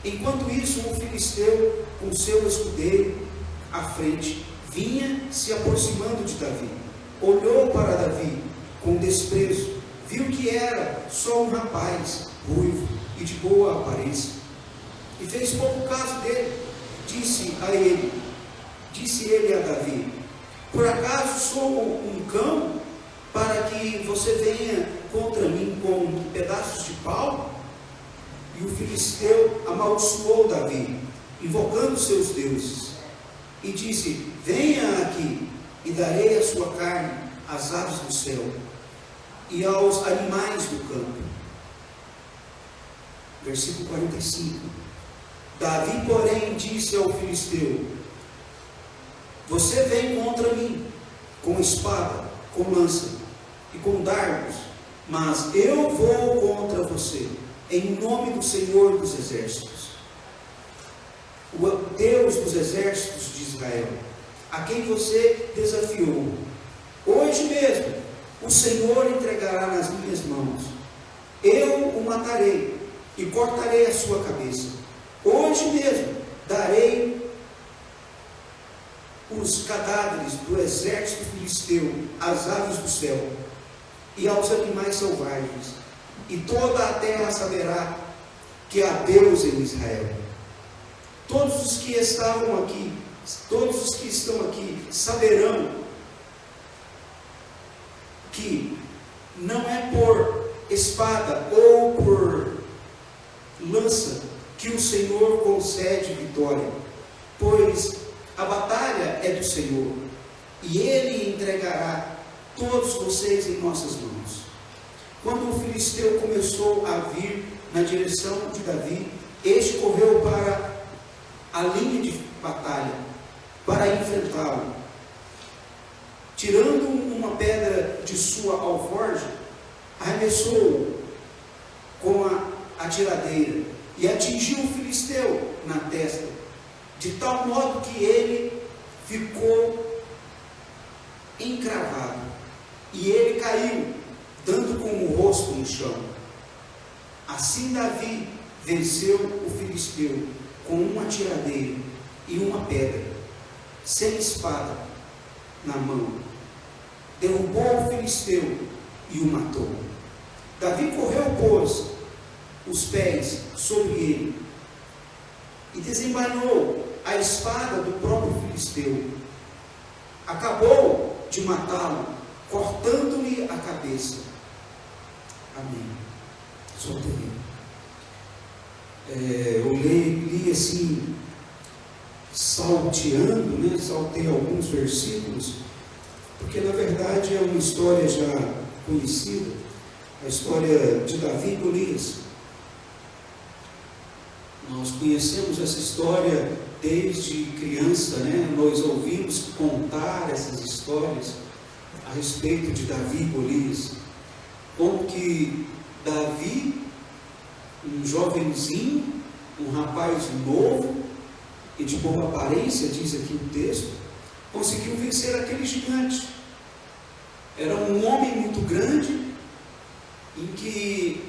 Enquanto isso, o filisteu, com seu escudeiro à frente, vinha se aproximando de Davi. Olhou para Davi com desprezo, viu que era só um rapaz ruivo e de boa aparência, e fez pouco caso dele. Disse ele a Davi: por acaso sou um cão para que você venha contra mim com pedaços de pau? E o filisteu amaldiçoou Davi, invocando seus deuses, e disse: venha aqui, e darei a sua carne às aves do céu e aos animais do campo. Versículo 45. Davi, porém, disse ao filisteu: você vem contra mim com espada, com lança e com dardos, mas eu vou contra você em nome do Senhor dos exércitos, o Deus dos exércitos de Israel, a quem você desafiou. Hoje mesmo o Senhor entregará nas minhas mãos. Eu o matarei e cortarei a sua cabeça. Hoje mesmo darei os cadáveres do exército filisteu às aves do céu e aos animais selvagens, e toda a terra saberá que há Deus em Israel. Todos os que estavam aqui, todos os que estão aqui saberão que não é por espada ou por lança que o Senhor concede vitória, pois a batalha é do Senhor, e Ele entregará todos vocês em nossas mãos. Quando o filisteu começou a vir na direção de Davi, este correu para a linha de batalha para enfrentá-lo. Tirando uma pedra de sua alforje, arremessou com a atiradeira e atingiu o filisteu na testa, de tal modo que ele ficou encravado, e ele caiu, dando com o rosto no chão. Assim Davi venceu o filisteu com uma tiradeira e uma pedra, sem espada na mão. Derrubou o filisteu e o matou. Davi correu, pôs os pés sobre ele e desembainhou a espada do próprio filisteu. Acabou de matá-lo, cortando-lhe a cabeça. Amém. Só terrível. Eu li assim, salteando, né? Saltei alguns versículos, porque na verdade é uma história já conhecida, a história de Davi e Golias. Nós conhecemos essa história desde criança, né? Nós ouvimos contar essas histórias a respeito de Davi e Golias, como que Davi, um jovenzinho, um rapaz novo e de boa aparência, diz aqui o texto, conseguiu vencer aquele gigante. Era um homem muito grande, em que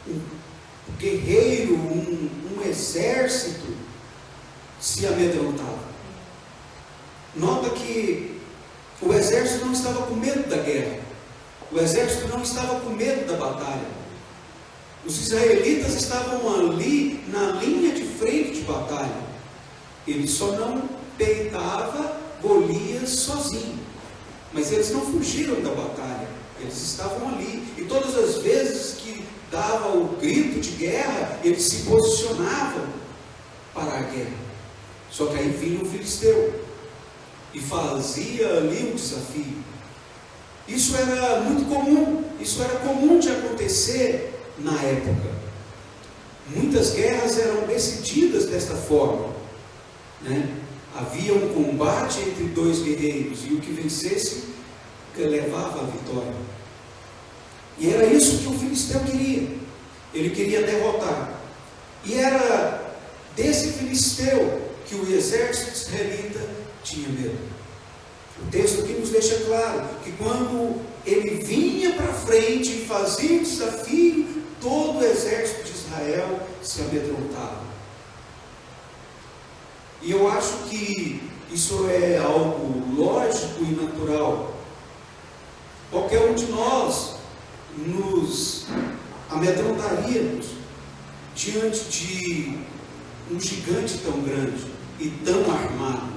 um guerreiro, um exército se amedrontava. Nota que o exército não estava com medo da guerra, o exército não estava com medo da batalha. Os israelitas estavam ali na linha de frente de batalha. Ele só não peitava Golias sozinho, mas eles não fugiram da batalha, eles estavam ali, e todas as vezes que dava o grito de guerra, eles se posicionavam para a guerra. Só que aí vinha o filisteu e fazia ali um desafio. Isso era muito comum, isso era comum de acontecer na época. Muitas guerras eram decididas desta forma, né? Havia um combate entre dois guerreiros e o que vencesse levava a vitória. E era isso que o filisteu queria. Ele queria derrotar. E era desse filisteu que o exército israelita tinha medo. O texto aqui nos deixa claro que quando ele vinha para frente e fazia o desafio, todo o exército de Israel se amedrontava. E eu acho que isso é algo lógico e natural. Qualquer um de nós nos amedrontaríamos diante de um gigante tão grande e tão armado.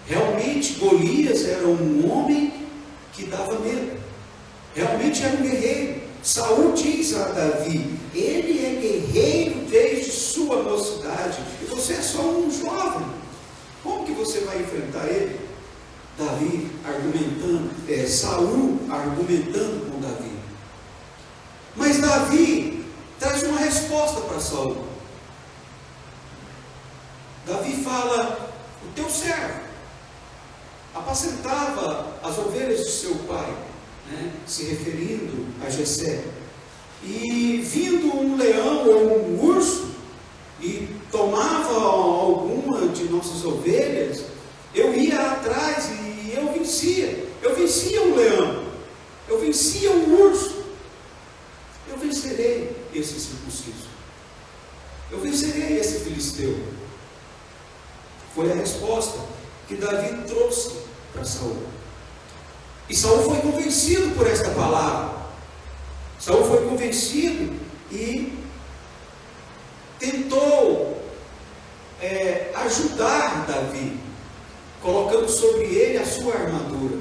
Realmente Golias era um homem que dava medo. Realmente era um guerreiro. Saul diz a Davi: ele é guerreiro desde sua mocidade, e você é só um jovem. Como que você vai enfrentar ele? Davi argumentando, Saul argumentando com Davi. Mas Davi traz uma resposta para Saul. Davi fala: o teu servo apacentava as ovelhas de seu pai, né? Se referindo a Jessé. E vindo um leão ou um urso e tomava alguma de nossas ovelhas, eu ia atrás e eu vencia o leão, eu vencia o urso, eu vencerei esse circunciso, eu vencerei esse filisteu. Foi a resposta que Davi trouxe para Saul. E Saul foi convencido por esta palavra. Saul foi convencido e tentou ajudar Davi, colocando sobre ele a sua armadura.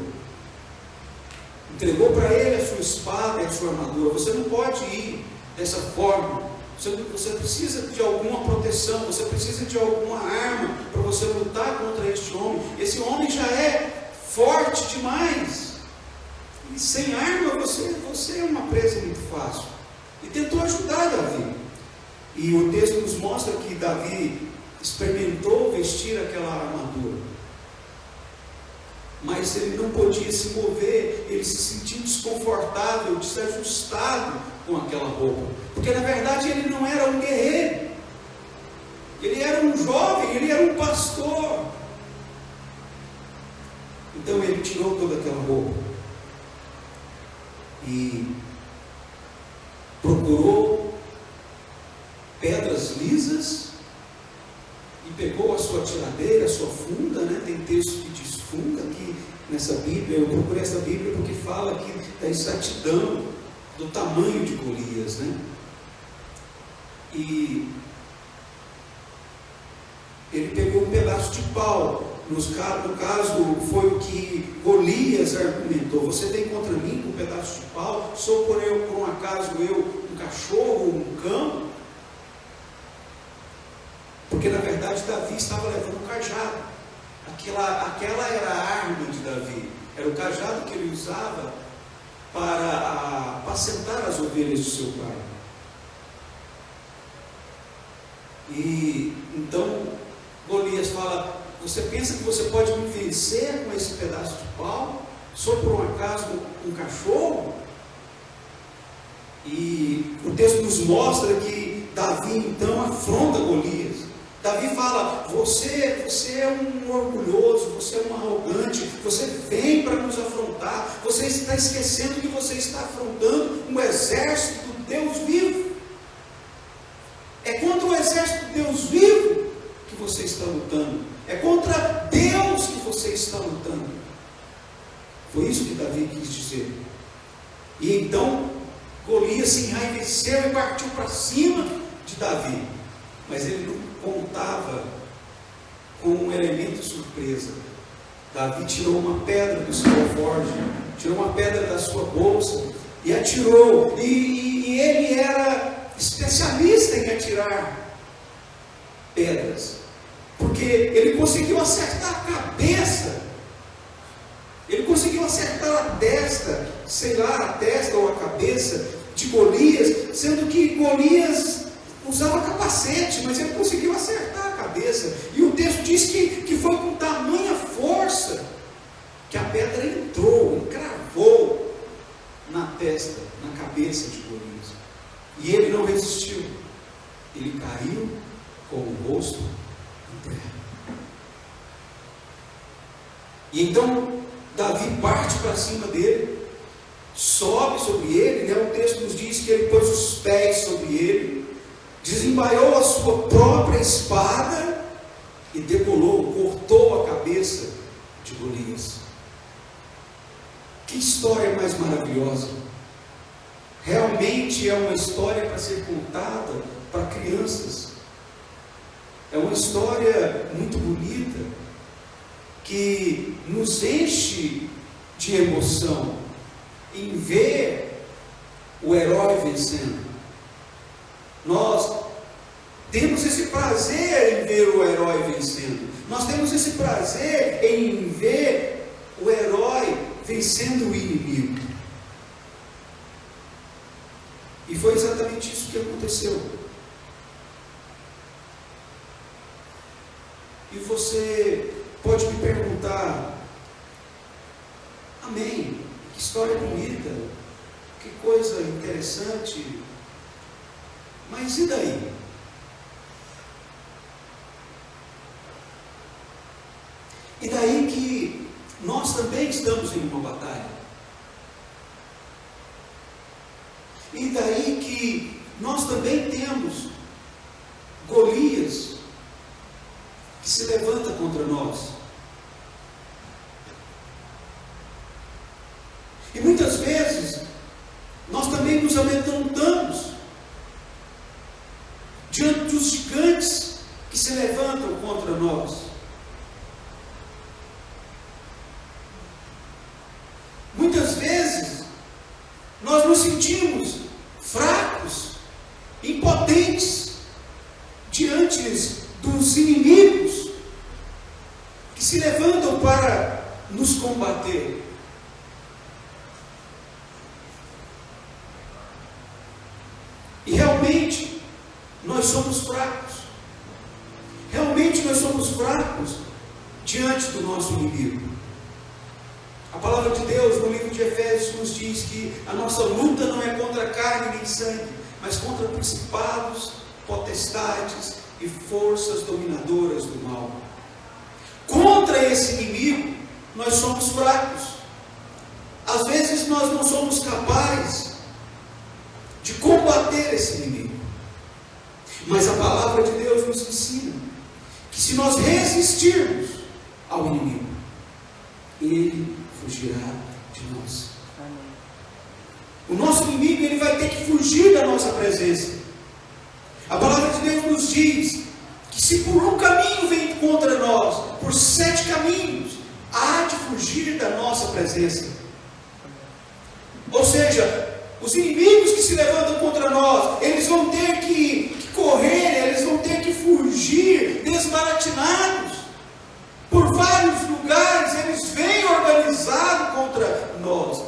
Entregou para ele a sua espada e a sua armadura. Você não pode ir dessa forma. Você precisa de alguma proteção, você precisa de alguma arma para você lutar contra este homem. Esse homem já é forte demais. E sem arma você é uma presa muito fácil. E tentou ajudar Davi. E o texto nos mostra que Davi experimentou vestir aquela armadura. Mas ele não podia se mover, ele se sentia desconfortável, desajustado com aquela roupa. Porque na verdade ele não era um guerreiro. Ele era um jovem, ele era um pastor. Então ele tirou toda aquela roupa e procurou pedras lisas e pegou a sua tiradeira, a sua funda, né? Tem texto que diz funda aqui nessa Bíblia. Eu procurei essa Bíblia porque fala aqui da exatidão do tamanho de Golias, né? E ele pegou um pedaço de pau. No caso, foi o que Golias argumentou: você tem contra mim com um pedaço de pau? Sou por um acaso eu um cachorro ou um cão? Porque na verdade Davi estava levando um cajado. Aquela era a arma de Davi. Era o cajado que ele usava para apacentar as ovelhas de seu pai. E então Golias fala: você pensa que você pode me vencer com esse pedaço de pau? Sou por um acaso um cachorro? E o texto nos mostra que Davi então afronta Golias. Davi fala: você é um orgulhoso, você é um arrogante, você vem para nos afrontar, você está esquecendo que você está afrontando um exército do Deus vivo. É contra o exército do Deus vivo que você está lutando, é contra Deus que você está lutando. Foi isso que Davi quis dizer. E então Golias se enraiveceu e partiu para cima de Davi, mas ele não contava com um elemento surpresa. Davi tirou uma pedra do seu alforje, tirou uma pedra da sua bolsa e atirou, e ele era especialista em atirar pedras, porque ele conseguiu acertar a cabeça, ele conseguiu acertar a testa, sei lá, a testa ou a cabeça de Golias, sendo que Golias usava capacete, mas ele conseguiu acertar a cabeça. E o texto diz que foi com tamanha força que a pedra entrou, encravou na testa, na cabeça de Golias. E ele não resistiu. Ele caiu com o rosto em terra. E então Davi parte para cima dele, sobe sobre ele, né? O texto nos diz que ele pôs os pés sobre ele, desembaiou a sua própria espada e degolou, cortou a cabeça de Golias. Que história mais maravilhosa! Realmente é uma história para ser contada para crianças. É uma história muito bonita, que nos enche de emoção em ver o herói vencendo. Nós temos esse prazer em ver o herói vencendo. Nós temos esse prazer em ver o herói vencendo o inimigo. E foi exatamente isso que aconteceu. E você pode me perguntar: amém, que história bonita, que coisa interessante, mas e daí? E daí que nós também estamos em uma batalha. E daí que nós também temos Golias que se levanta contra nós. E muitas vezes nós também nos amedrontamos diante dos gigantes que se levantam contra nós. Muitas vezes nós nos sentimos fracos, impotentes diante dos inimigos que se levantam para nos combater. E realmente nós somos fracos. Realmente nós somos fracos diante do nosso inimigo. A palavra de Deus no livro de Efésios nos diz que a nossa luta não é contra carne nem sangue, mas contra principados, potestades e forças dominadoras do mal. Contra esse inimigo nós somos fracos. Às vezes nós não somos capazes de combater esse inimigo. Mas a palavra de Deus nos ensina que se nós resistirmos ao inimigo, ele fugirá de nós. Amém. O nosso inimigo, ele vai ter que fugir da nossa presença. A palavra de Deus nos diz que se por um caminho vem contra nós, por 7 caminhos, há de fugir da nossa presença. Ou seja, os inimigos que se levantam contra nós, eles vão ter que correr, eles vão ter que fugir desbaratinados. Por vários lugares eles vêm organizados contra nós,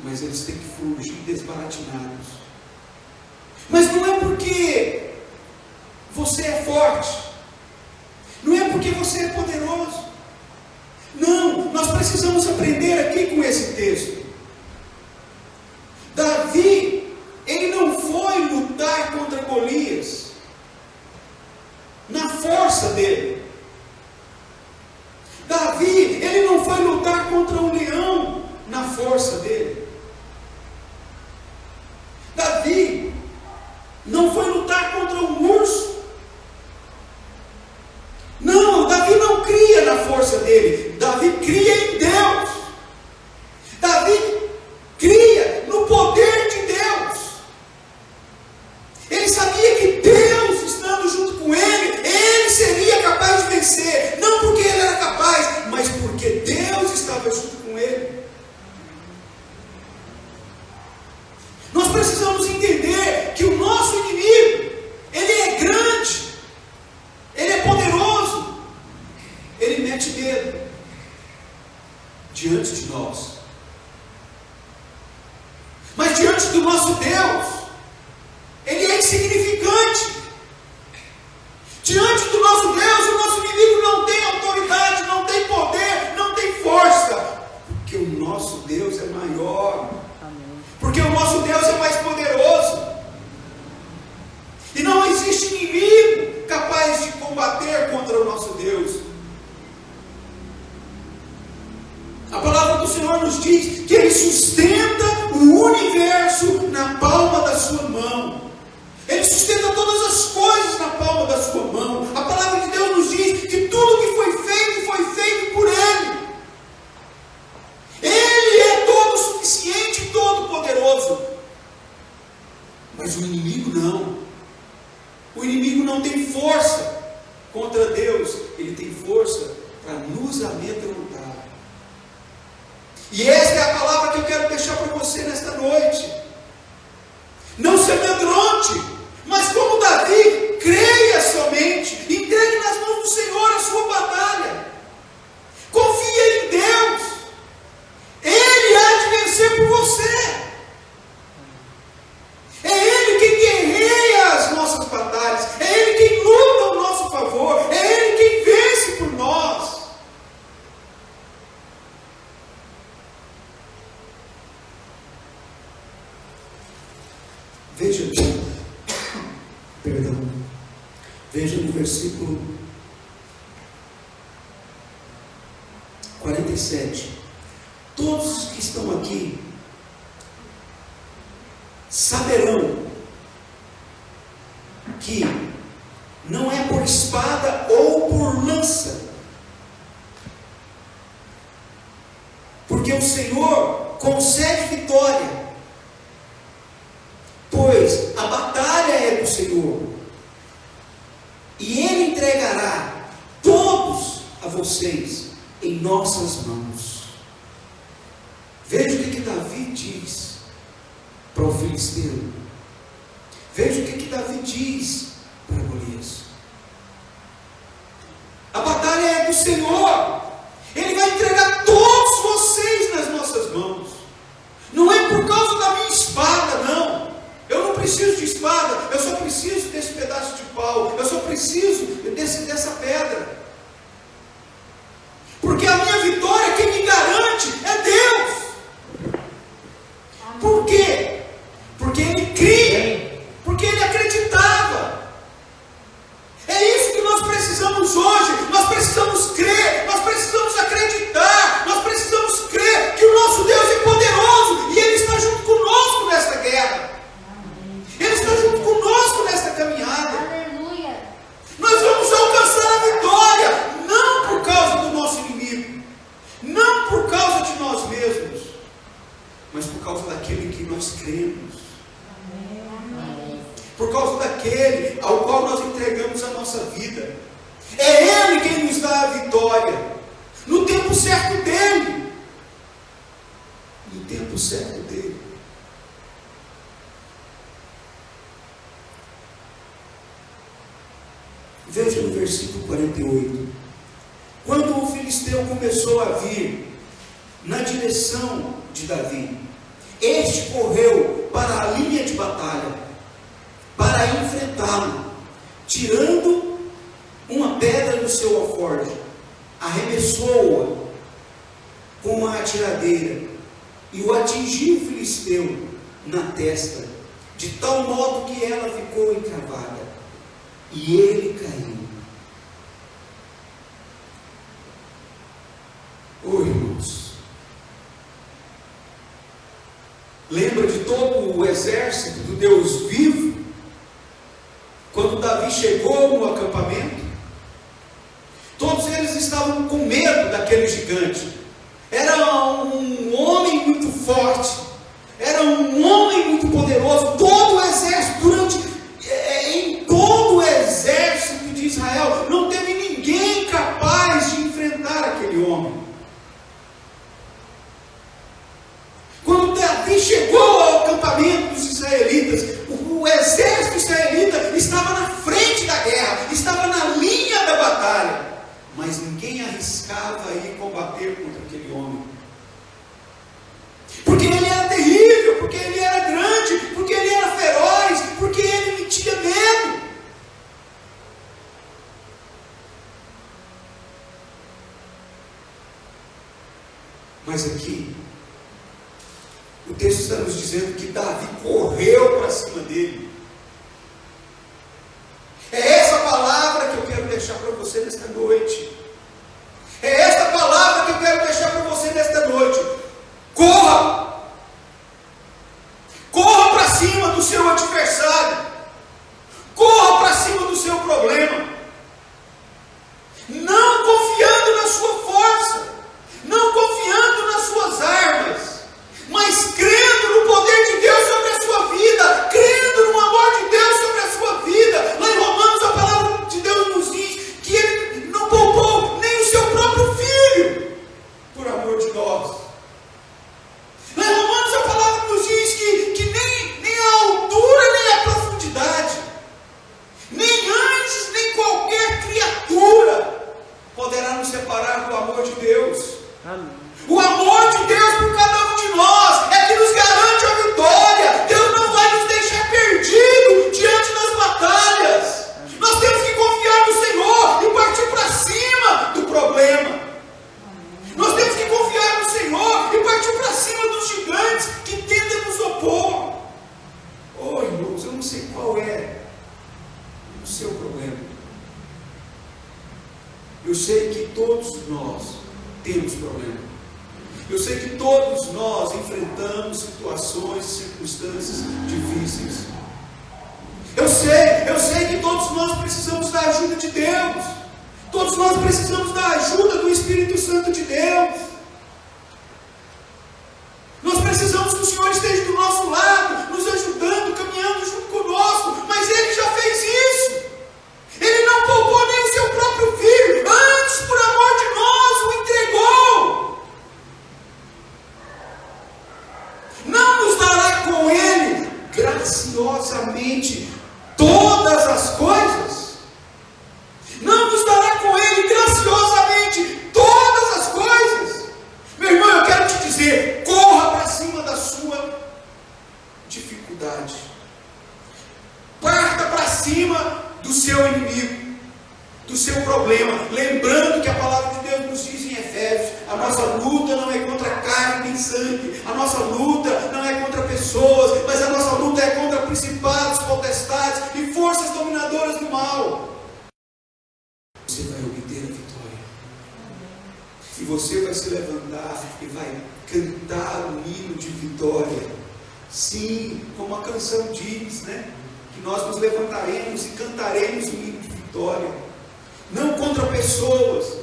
mas eles têm que fugir desbaratinados. Mas não é porque você é forte, não é porque você é poderoso. Não, nós precisamos aprender aqui com esse texto. Davi, ele não foi lutar contra Golias na força dele. Davi, ele não foi lutar contra um leão na força dele. Davi não foi lutar contra um urso. Não, Davi não cria na força dele. Davi cria em Deus. Davi cria no poder de Deus. Ele sabia que Deus, estando junto com ele, ele seria capaz de vencer. Não porque ele era capaz, mas porque Deus estava junto com ele. Nós precisamos entender que o nosso inimigo, ele é grande, ele é poderoso, ele mete medo diante de nós. Mas diante do nosso Deus, ele é insignificante. Diante do nosso Deus, o nosso inimigo não tem autoridade, não tem poder, não tem força, porque o nosso Deus é maior. Amém. Porque o nosso Deus é mais poderoso. E não existe inimigo capaz de combater contra o nosso Deus. A palavra do Senhor nos diz que Ele sustenta o universo na palma da sua mão. Ele sustenta todas as coisas na palma da sua mão. A palavra de Deus nos diz que tudo que foi feito por Ele. Ele é todo suficiente e todo poderoso. Mas o inimigo não. O inimigo não tem força contra Deus. Ele tem força para nos amedrontar. E esta é a palavra que eu quero deixar para você nesta noite. Não se amedronte, mas como Davi, creia somente, entregue nas mãos do Senhor a sua batalha. Confia em Deus. Ele há de vencer por você. É Ele quem guerreia as nossas batalhas. É Ele quem luta ao nosso favor. É Ele quem vence por nós. Veja no versículo 47. Todos os que estão aqui saberão que não é por espada ou por lança, porque o Senhor concede vitória, pois a batalha é do Senhor, e Ele entregará todos a vocês em nossas mãos. Veja o que Davi diz para o filisteu. Veja o que Davi diz para Golias. A batalha é do Senhor. Ele vai entregar todos vocês nas nossas mãos. Não é por causa da minha espada, não. Eu não preciso de espada. Eu só preciso desse pedaço de pau. Eu só preciso dessa pedra. Porque a minha vitória, quem me garante é Deus. Por quê? Porque ele cria, porque ele acreditava. É isso que nós precisamos hoje. Nós precisamos crer, nós precisamos acreditar, nós precisamos crer que o nosso Deus é poderoso e Ele está junto conosco nesta guerra. Ele está junto conosco nesta caminhada. Aleluia. Nós vamos alcançar a vitória. dar a vitória, no tempo certo dele. No tempo certo dele. Veja no versículo 48. Quando o filisteu começou a vir na direção de Davi, este correu para a linha de batalha, para enfrentá-lo, tirando uma pedra do seu alforje, arremessou-a com uma atiradeira e o atingiu o filisteu na testa, de tal modo que ela ficou encravada, e ele caiu. Oh, irmãos, lembra de todo o exército do Deus vivo, quando Davi chegou no acampamento? Todos eles estavam com medo daquele gigante. Era um homem muito forte, era um homem muito poderoso. Todo o exército, em todo o exército de Israel, não teve ninguém capaz de enfrentar aquele homem. Quando Davi chegou ao acampamento dos israelitas, o exército israelita estava na frente da guerra, estava na linha da batalha, mas ninguém arriscava ir combater contra aquele homem, porque ele era terrível, porque ele era grande, porque ele era feroz, porque ele metia medo. Mas aqui o texto está nos dizendo que Davi correu para cima dele. É essa palavra que eu quero deixar para você nesta noite. É esta palavra que eu quero deixar para você nesta noite. Corra! Corra para cima do seu adversário. Corra para cima do seu problema. Não confiando na sua força. Não confiando nas suas armas, mas crendo no poder de Deus sobre a sua vida, crendo no amor de Deus sobre a sua vida. Lá em Romanos, a palavra de Deus nos diz que Ele não poupou nem o seu próprio Filho, por amor de nós. Lá em Romanos, a palavra nos diz que nem a altura, nem a profundidade, nem anjos, nem qualquer criatura poderá nos separar do amor de Deus. Amém. O amor de Deus por cada um de nós é que nos garante a vitória. Deus não vai nos deixar perdidos diante das batalhas. Nós temos que confiar no Senhor e partir para cima do problema. Nós temos que confiar no Senhor e partir para cima dos gigantes que tentam nos opor. Oh, irmãos, eu não sei qual é o seu problema. Eu sei que todos nós temos problema. Eu sei que todos nós enfrentamos situações, circunstâncias difíceis. Eu sei que todos nós precisamos da ajuda de Deus. Todos nós precisamos da ajuda do Espírito Santo de Deus. Nós precisamos que o Senhor esteja do nosso lado, nos ajudando, caminhando junto conosco, mas Ele já fez isso. Ele não poupou nem o seu próprio Filho, antes, por amor de nós, o entregou. Não nos dará com Ele graciosamente todas as coisas? Não nos dará com Ele graciosamente todas as coisas? Meu irmão, eu quero te dizer, corra para cima da sua dificuldade. Parta para cima do seu inimigo, do seu problema, lembrando que a palavra de Deus nos diz em Efésios: a nossa luta não é contra carne nem sangue, a nossa luta não é contra pessoas, mas a nossa luta é contra principados, potestades e forças dominadoras do mal. Você vai obter a vitória, e você vai se levantar e vai cantar um hino de vitória. Sim, como a canção diz, né? Que nós nos levantaremos e cantaremos um hino de vitória, não contra pessoas,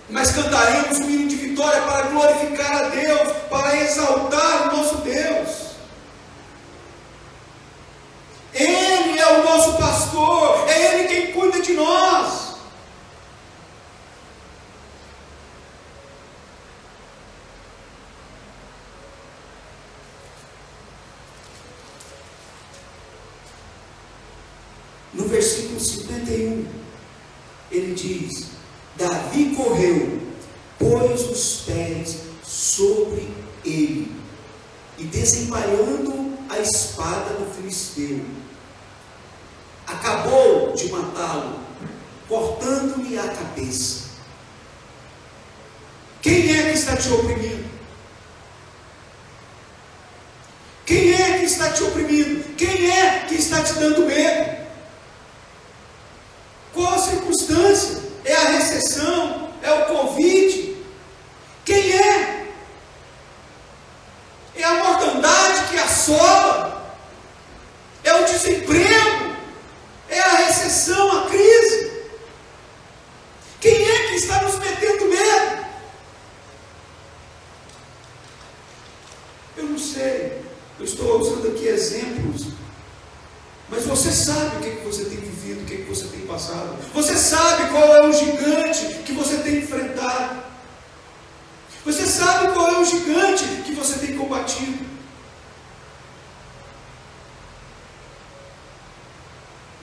mas cantaremos um hino de vitória para glorificar a Deus, para exaltar o nosso Deus. Ele é o nosso pastor, é Ele quem cuida de nós. versículo 51, ele diz: Davi correu, pôs os pés sobre ele, e desembainhando a espada do filisteu, acabou de matá-lo, cortando-lhe a cabeça. Quem é que está te oprimindo? Quem é que está te oprimindo? Quem é que está te dando medo? Qual a circunstância? É a recessão? É o Covid? Quem é? É a mortandade que assola? É o desemprego? É a recessão, a crise? Quem é que está nos metendo medo? Eu não sei. Eu estou usando aqui exemplos, mas você sabe o que você tem vivido, o que você tem passado. Você sabe qual é o gigante que você tem enfrentado. Você sabe qual é o gigante que você tem combatido.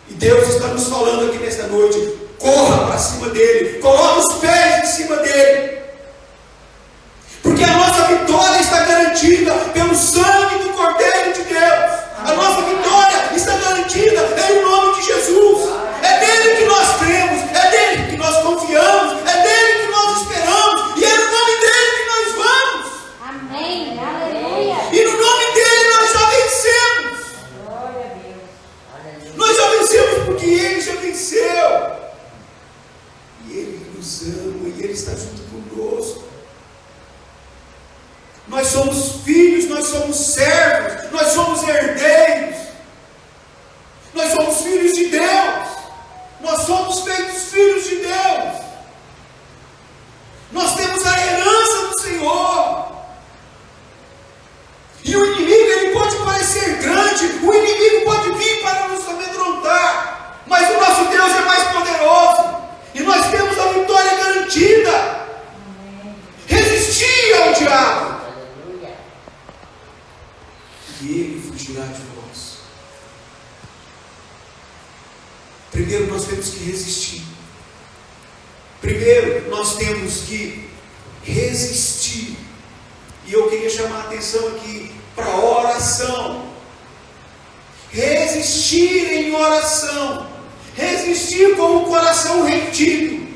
E Deus está nos falando aqui nesta noite: corra para cima dele, coloque os pés em cima dele, porque a nossa vitória está garantida pelo sangue do Cordeiro de Deus. A nossa vitória está garantida em nome de Jesus. É nele que nós cremos, é nele que nós confiamos, é nele que nós esperamos, e é no nome dele que nós vamos. Amém. Aleluia. E no nome dele nós já vencemos. Glória a Deus. Nós já vencemos porque ele já venceu. E ele nos ama, e ele está junto conosco. Nós somos filhos, nós somos servos, nós somos herdeiros, nós somos filhos de Deus, nós somos feitos filhos de Deus, nós temos a herança do Senhor. E o inimigo, ele pode parecer grande, o inimigo pode vir para nos amedrontar, mas o nosso Deus é mais poderoso, e nós temos a vitória garantida. Resistir ao diabo, e ele fugirá de vós. Primeiro nós temos que resistir. Primeiro nós temos que resistir. E eu queria chamar a atenção aqui para a oração. Resistir em oração. Resistir com o coração rendido.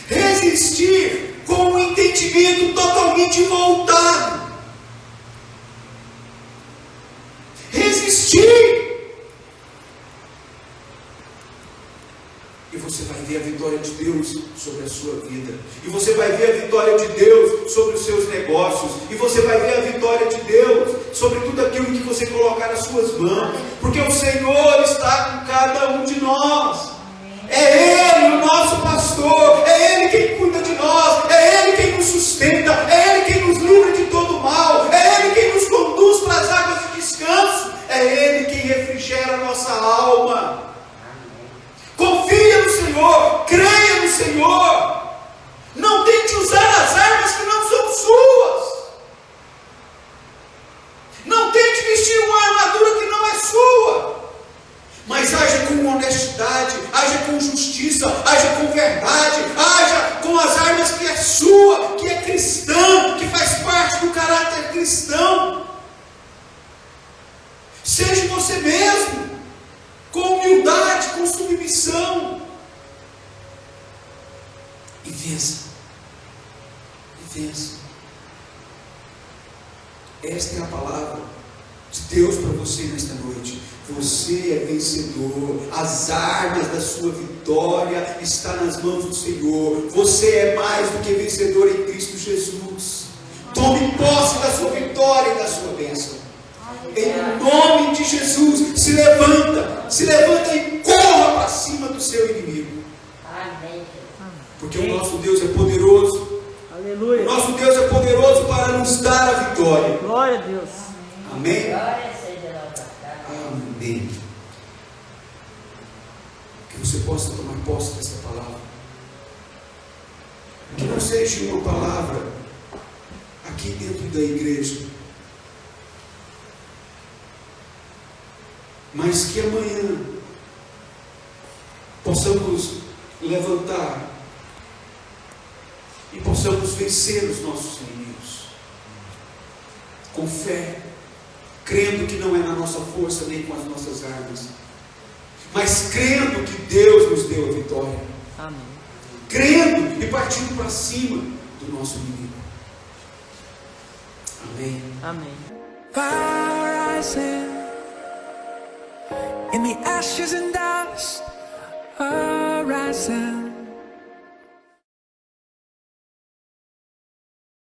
Resistir com o entendimento totalmente voltado. Resistir, e você vai ver a vitória de Deus sobre a sua vida, e você vai ver a vitória de Deus sobre os seus negócios, e você vai ver a vitória de Deus sobre tudo aquilo que você colocar nas suas mãos, porque o Senhor está com cada um de nós. É Ele o nosso pastor, é Ele quem cuida de nós, é Ele quem nos sustenta, é Ele quem nos livra de todo mal, é Ele quem nos conduz para as águas de descanso, é Ele quem refrigera a nossa alma. Confia no Senhor, creia no Senhor, não tente usar as armas que não são suas, não tente vestir uma armadura que não é sua, mas haja com honestidade, haja com justiça, haja com verdade, haja com as armas que é sua, que é cristã, que faz parte do caráter cristão. Seja você mesmo, com humildade, com submissão, e vença, e vença. Esta é a palavra de Deus para você nesta noite. Você é vencedor, as armas da sua vitória estão nas mãos do Senhor. Você é mais do que vencedor em Cristo Jesus. Tome posse da sua vitória e da sua bênção. Em nome de Jesus, se levanta e corra para cima do seu inimigo. Amém. Porque o nosso Deus é poderoso. Aleluia. O nosso Deus é poderoso para nos dar a vitória. Glória a Deus. Amém? Glória seja nossa. Amém. Que você possa tomar posse dessa palavra. Que não seja uma palavra aqui dentro da igreja, mas que amanhã possamos levantar e possamos vencer os nossos inimigos com fé, crendo que não é na nossa força nem com as nossas armas, mas crendo que Deus nos deu a vitória. Amém. Crendo e partindo para cima do nosso inimigo. Amém. Amém. Fire rising in the ashes and dust are rising.